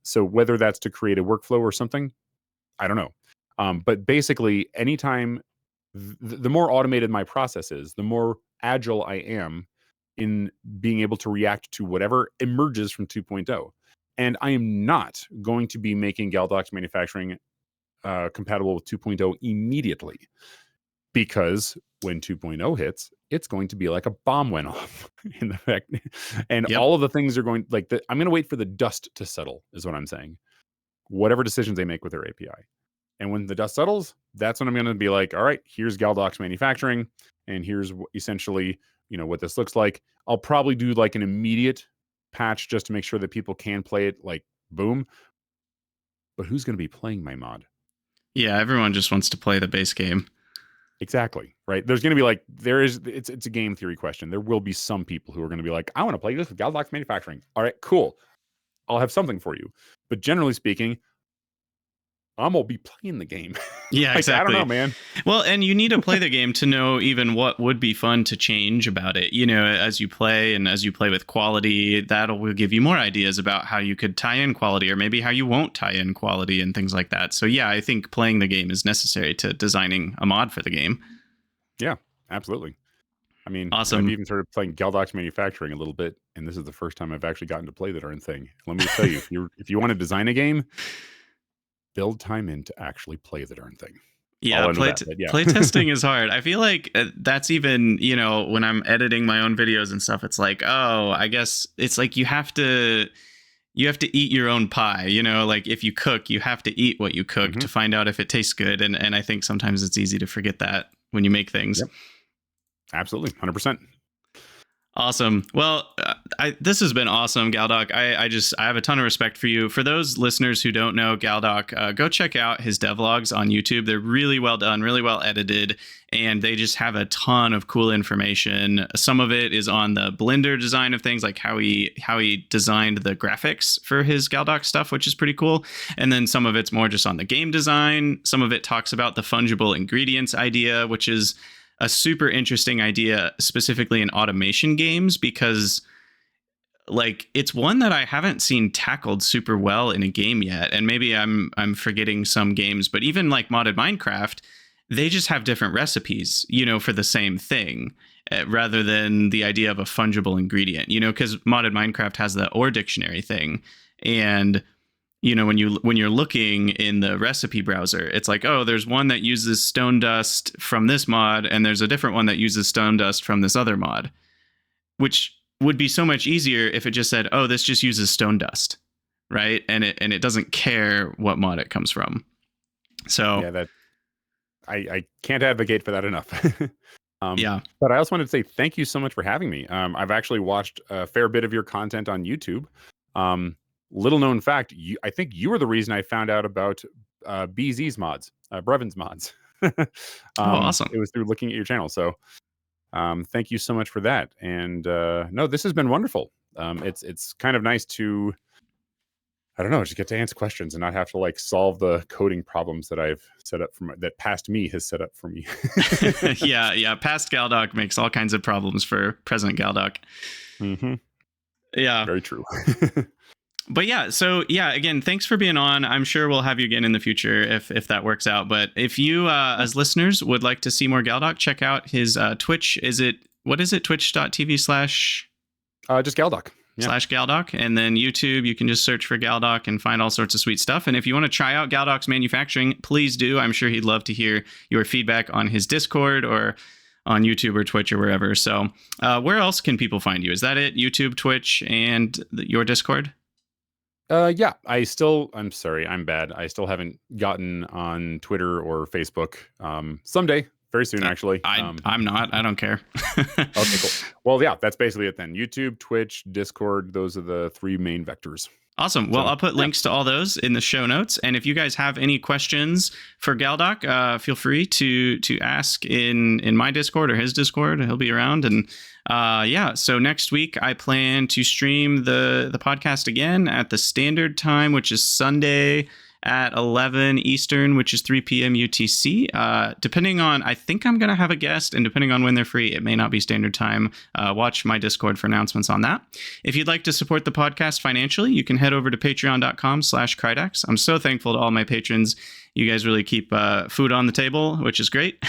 So whether that's to create a workflow or something, I don't know. But basically, anytime the more automated my process is, the more agile I am in being able to react to whatever emerges from 2.0. And I am not going to be making Galdoc's manufacturing compatible with 2.0 immediately, because when 2.0 hits, it's going to be like a bomb went off in the fact, and Yep. all of the things are going like I'm going to wait for the dust to settle, is what I'm saying. Whatever decisions they make with their API. And when the dust settles, that's when I'm going to be like, all right, here's Galdoc's manufacturing, and here's essentially, what this looks like. I'll probably do like an immediate patch just to make sure that people can play it, like boom. But who's going to be playing my mod? Yeah, everyone just wants to play the base game. Exactly, right? There's going to be like, it's a game theory question. There will be some people who are going to be like, I want to play this with Galdoc manufacturing. All right, cool. I'll have something for you. But generally speaking, I'm going to be playing the game. Yeah, like, exactly. I don't know, man. Well, and you need to play the game to know even what would be fun to change about it. As you play and as you play with quality, will give you more ideas about how you could tie in quality, or maybe how you won't tie in quality and things like that. So yeah, I think playing the game is necessary to designing a mod for the game. Yeah, absolutely. I mean, Awesome. I've even started playing Galdoc's manufacturing a little bit, and this is the first time I've actually gotten to play the darn thing. Let me tell you, if you want to design a game, build time in to actually play the darn thing. Yeah, play testing is hard. I feel like that's even, when I'm editing my own videos and stuff, it's like, oh, I guess it's like you have to eat your own pie, like if you cook, you have to eat what you cook to find out if it tastes good. And I think sometimes it's easy to forget that when you make things. Yep. Absolutely. 100%. Awesome. Well, this has been awesome, Galdoc. I have a ton of respect for you. For those listeners who don't know Galdoc, go check out his devlogs on YouTube. They're really well done, really well edited, and they just have a ton of cool information. Some of it is on the Blender design of things, like how he designed the graphics for his Galdoc stuff, which is pretty cool. And then some of it's more just on the game design. Some of it talks about the fungible ingredients idea, which is a super interesting idea, specifically in automation games, because like it's one that I haven't seen tackled super well in a game yet. And maybe I'm forgetting some games, but even like modded Minecraft, they just have different recipes, for the same thing, rather than the idea of a fungible ingredient, because modded Minecraft has the ore dictionary thing. And when you're looking in the recipe browser, it's like, oh, there's one that uses stone dust from this mod, and there's a different one that uses stone dust from this other mod, which would be so much easier if it just said, oh, this just uses stone dust, right? And it doesn't care what mod it comes from. So yeah, that I can't advocate for that enough. Yeah. But I also wanted to say thank you so much for having me. I've actually watched a fair bit of your content on YouTube. Little known fact, I think you were the reason I found out about BZ's mods, Brevin's mods. Awesome. It was through looking at your channel. So thank you so much for that. And no, this has been wonderful. It's kind of nice to, I don't know, just get to answer questions and not have to like solve the coding problems that I've set up that past me has set up for me. Yeah. Past Galdoc makes all kinds of problems for present Galdoc. Mm-hmm. Yeah. Very true. But yeah, so yeah, again, thanks for being on. I'm sure we'll have you again in the future if that works out. But if you, as listeners, would like to see more Galdoc, check out his Twitch. What is it? Twitch.tv slash Just Galdoc. Yeah. slash Galdoc. And then YouTube, you can just search for Galdoc and find all sorts of sweet stuff. And if you want to try out Galdoc's manufacturing, please do. I'm sure he'd love to hear your feedback on his Discord or on YouTube or Twitch or wherever. So where else can people find you? Is that it? YouTube, Twitch, and your Discord? Yeah, I'm sorry, I'm bad. I still haven't gotten on Twitter or Facebook. Someday, very soon, actually. I'm not. I don't care. Okay, cool. Well, yeah, that's basically it then. YouTube, Twitch, Discord. Those are the 3 main vectors. Awesome. Well, I'll put links to all those in the show notes. And if you guys have any questions for Galdoc, feel free to ask in my Discord or his Discord. He'll be around. And yeah, so next week I plan to stream the podcast again at the standard time, which is Sunday at 11 Eastern, which is 3 p.m. UTC. Depending on, I think I'm going to have a guest, and depending on when they're free, it may not be standard time. Watch my Discord for announcements on that. If you'd like to support the podcast financially, you can head over to patreon.com/Krydax. I'm so thankful to all my patrons. You guys really keep food on the table, which is great.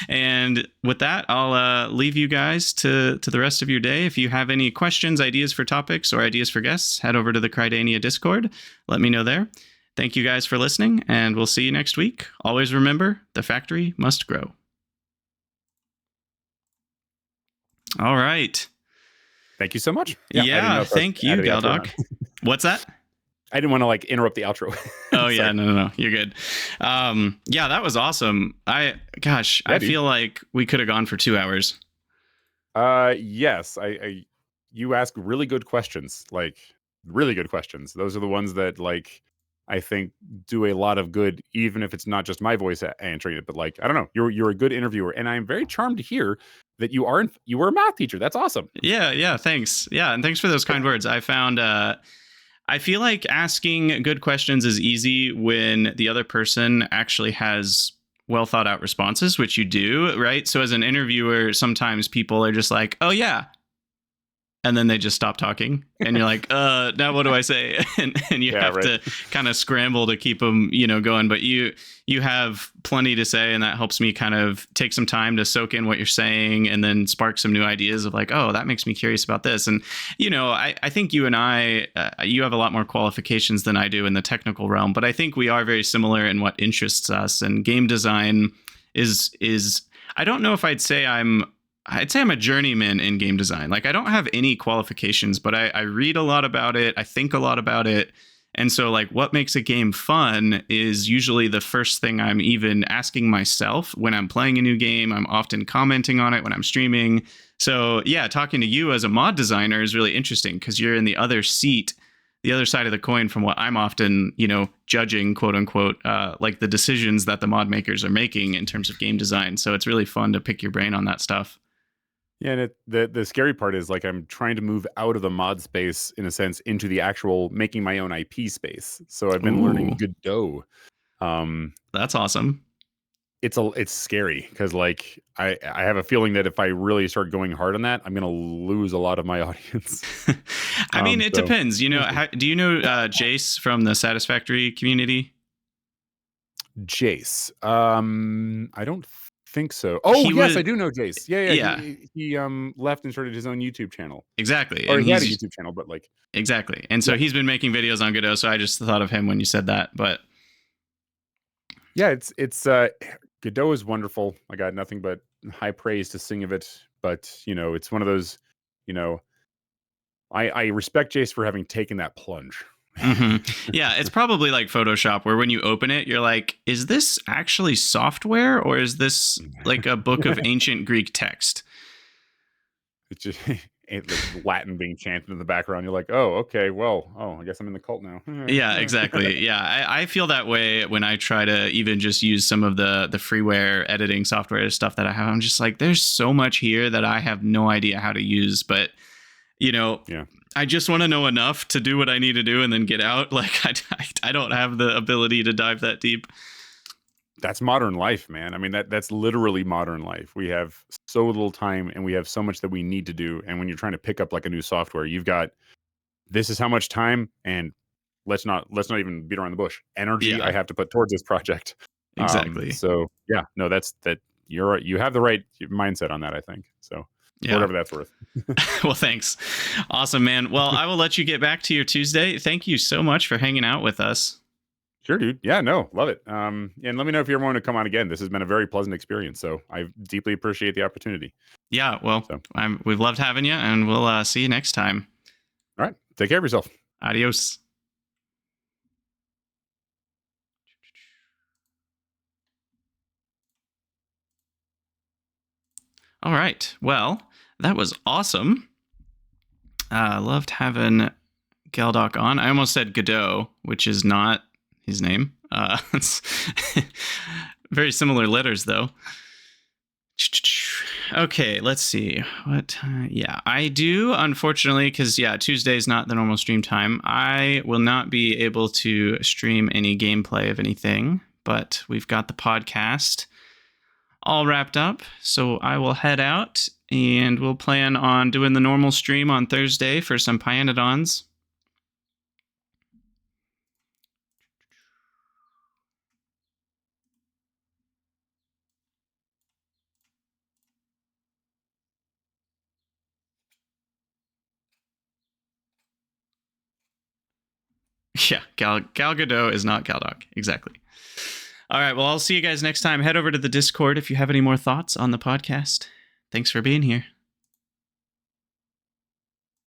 And with that, I'll leave you guys to the rest of your day. If you have any questions, ideas for topics, or ideas for guests, head over to the Krydania Discord. Let me know there. Thank you guys for listening, and we'll see you next week. Always remember, the factory must grow. All right. Thank you so much. Yeah, thank you, Galdoc. What's that? I didn't want to interrupt the outro. Oh yeah, no, you're good. Yeah, that was awesome. I feel like we could have gone for 2 hours. Yes, you ask really good questions, really good questions. Those are the ones that I think do a lot of good, even if it's not just my voice answering it. But I don't know, you're a good interviewer, and I'm very charmed to hear that you were a math teacher. That's awesome. Yeah, thanks. Yeah, and thanks for those kind words. I found I feel like asking good questions is easy when the other person actually has well thought out responses, which you do, right? So as an interviewer, sometimes people are just like, "Oh yeah." And then they just stop talking, and you're like, now what do I say? and you have to kind of scramble to keep them, going. But you have plenty to say, and that helps me kind of take some time to soak in what you're saying, and then spark some new ideas of oh, that makes me curious about this. And I think you and I, you have a lot more qualifications than I do in the technical realm, but I think we are very similar in what interests us. And game design is I don't know if I'd say I'm a journeyman in game design. I don't have any qualifications, but I read a lot about it. I think a lot about it. And so what makes a game fun is usually the first thing I'm even asking myself when I'm playing a new game. I'm often commenting on it when I'm streaming. So yeah, talking to you as a mod designer is really interesting because you're in the other seat, the other side of the coin from what I'm often, judging, quote unquote, the decisions that the mod makers are making in terms of game design. So it's really fun to pick your brain on that stuff. Yeah, and the scary part is I'm trying to move out of the mod space in a sense into the actual making my own IP space. So I've been learning Godot. That's awesome. It's scary because I have a feeling that if I really start going hard on that, I'm gonna lose a lot of my audience. I mean, it depends. Do you know Jace from the Satisfactory community? Jace, I don't think so. Oh, yes, I do know Jace. Yeah. He left and started his own YouTube channel. Exactly. Or he had a YouTube channel, but exactly. And so he's been making videos on Godot. So I just thought of him when you said that. But yeah, it's Godot is wonderful. I got nothing but high praise to sing of it. But it's one of those. I respect Jace for having taken that plunge. Mm-hmm. Yeah, it's probably like Photoshop, where when you open it, you're like, is this actually software or is this a book of ancient Greek text? It's just Latin being chanted in the background. You're like, oh, okay, well, I guess I'm in the cult now. Yeah, exactly. Yeah, I feel that way when I try to even just use some of the freeware editing software stuff that I have. I'm just like, there's so much here that I have no idea how to use, but yeah. I just want to know enough to do what I need to do and then get out. I don't have the ability to dive that deep. That's modern life, man. I mean, that's literally modern life. We have so little time and we have so much that we need to do. And when you're trying to pick up a new software, you've got, this is how much time and let's not even beat around the bush. Energy Yeah. I have to put towards this project. Exactly. So yeah, no, you have the right mindset on that, I think. So Yeah. whatever that's worth. Well, thanks. Awesome, man. Well, I will let you get back to your Tuesday. Thank you so much for hanging out with us. Sure, dude. Yeah, no, love it. And let me know if you ever want to come on again. This has been a very pleasant experience, so I deeply appreciate the opportunity. Yeah, well, So. we've loved having you, and we'll see you next time. All right. Take care of yourself. Adios. All right. Well, that was awesome. Loved having Galdoc on. I almost said Godot, which is not his name. It's very similar letters, though. Okay, let's see. What? Yeah, I do, unfortunately, because, Tuesday is not the normal stream time. I will not be able to stream any gameplay of anything, but we've got the podcast all wrapped up, so I will head out, and we'll plan on doing the normal stream on Thursday for some Pyanodons. Yeah, Gal Gadot is not Galdoc. Exactly. All right, well, I'll see you guys next time. Head over to the Discord if you have any more thoughts on the podcast. Thanks for being here.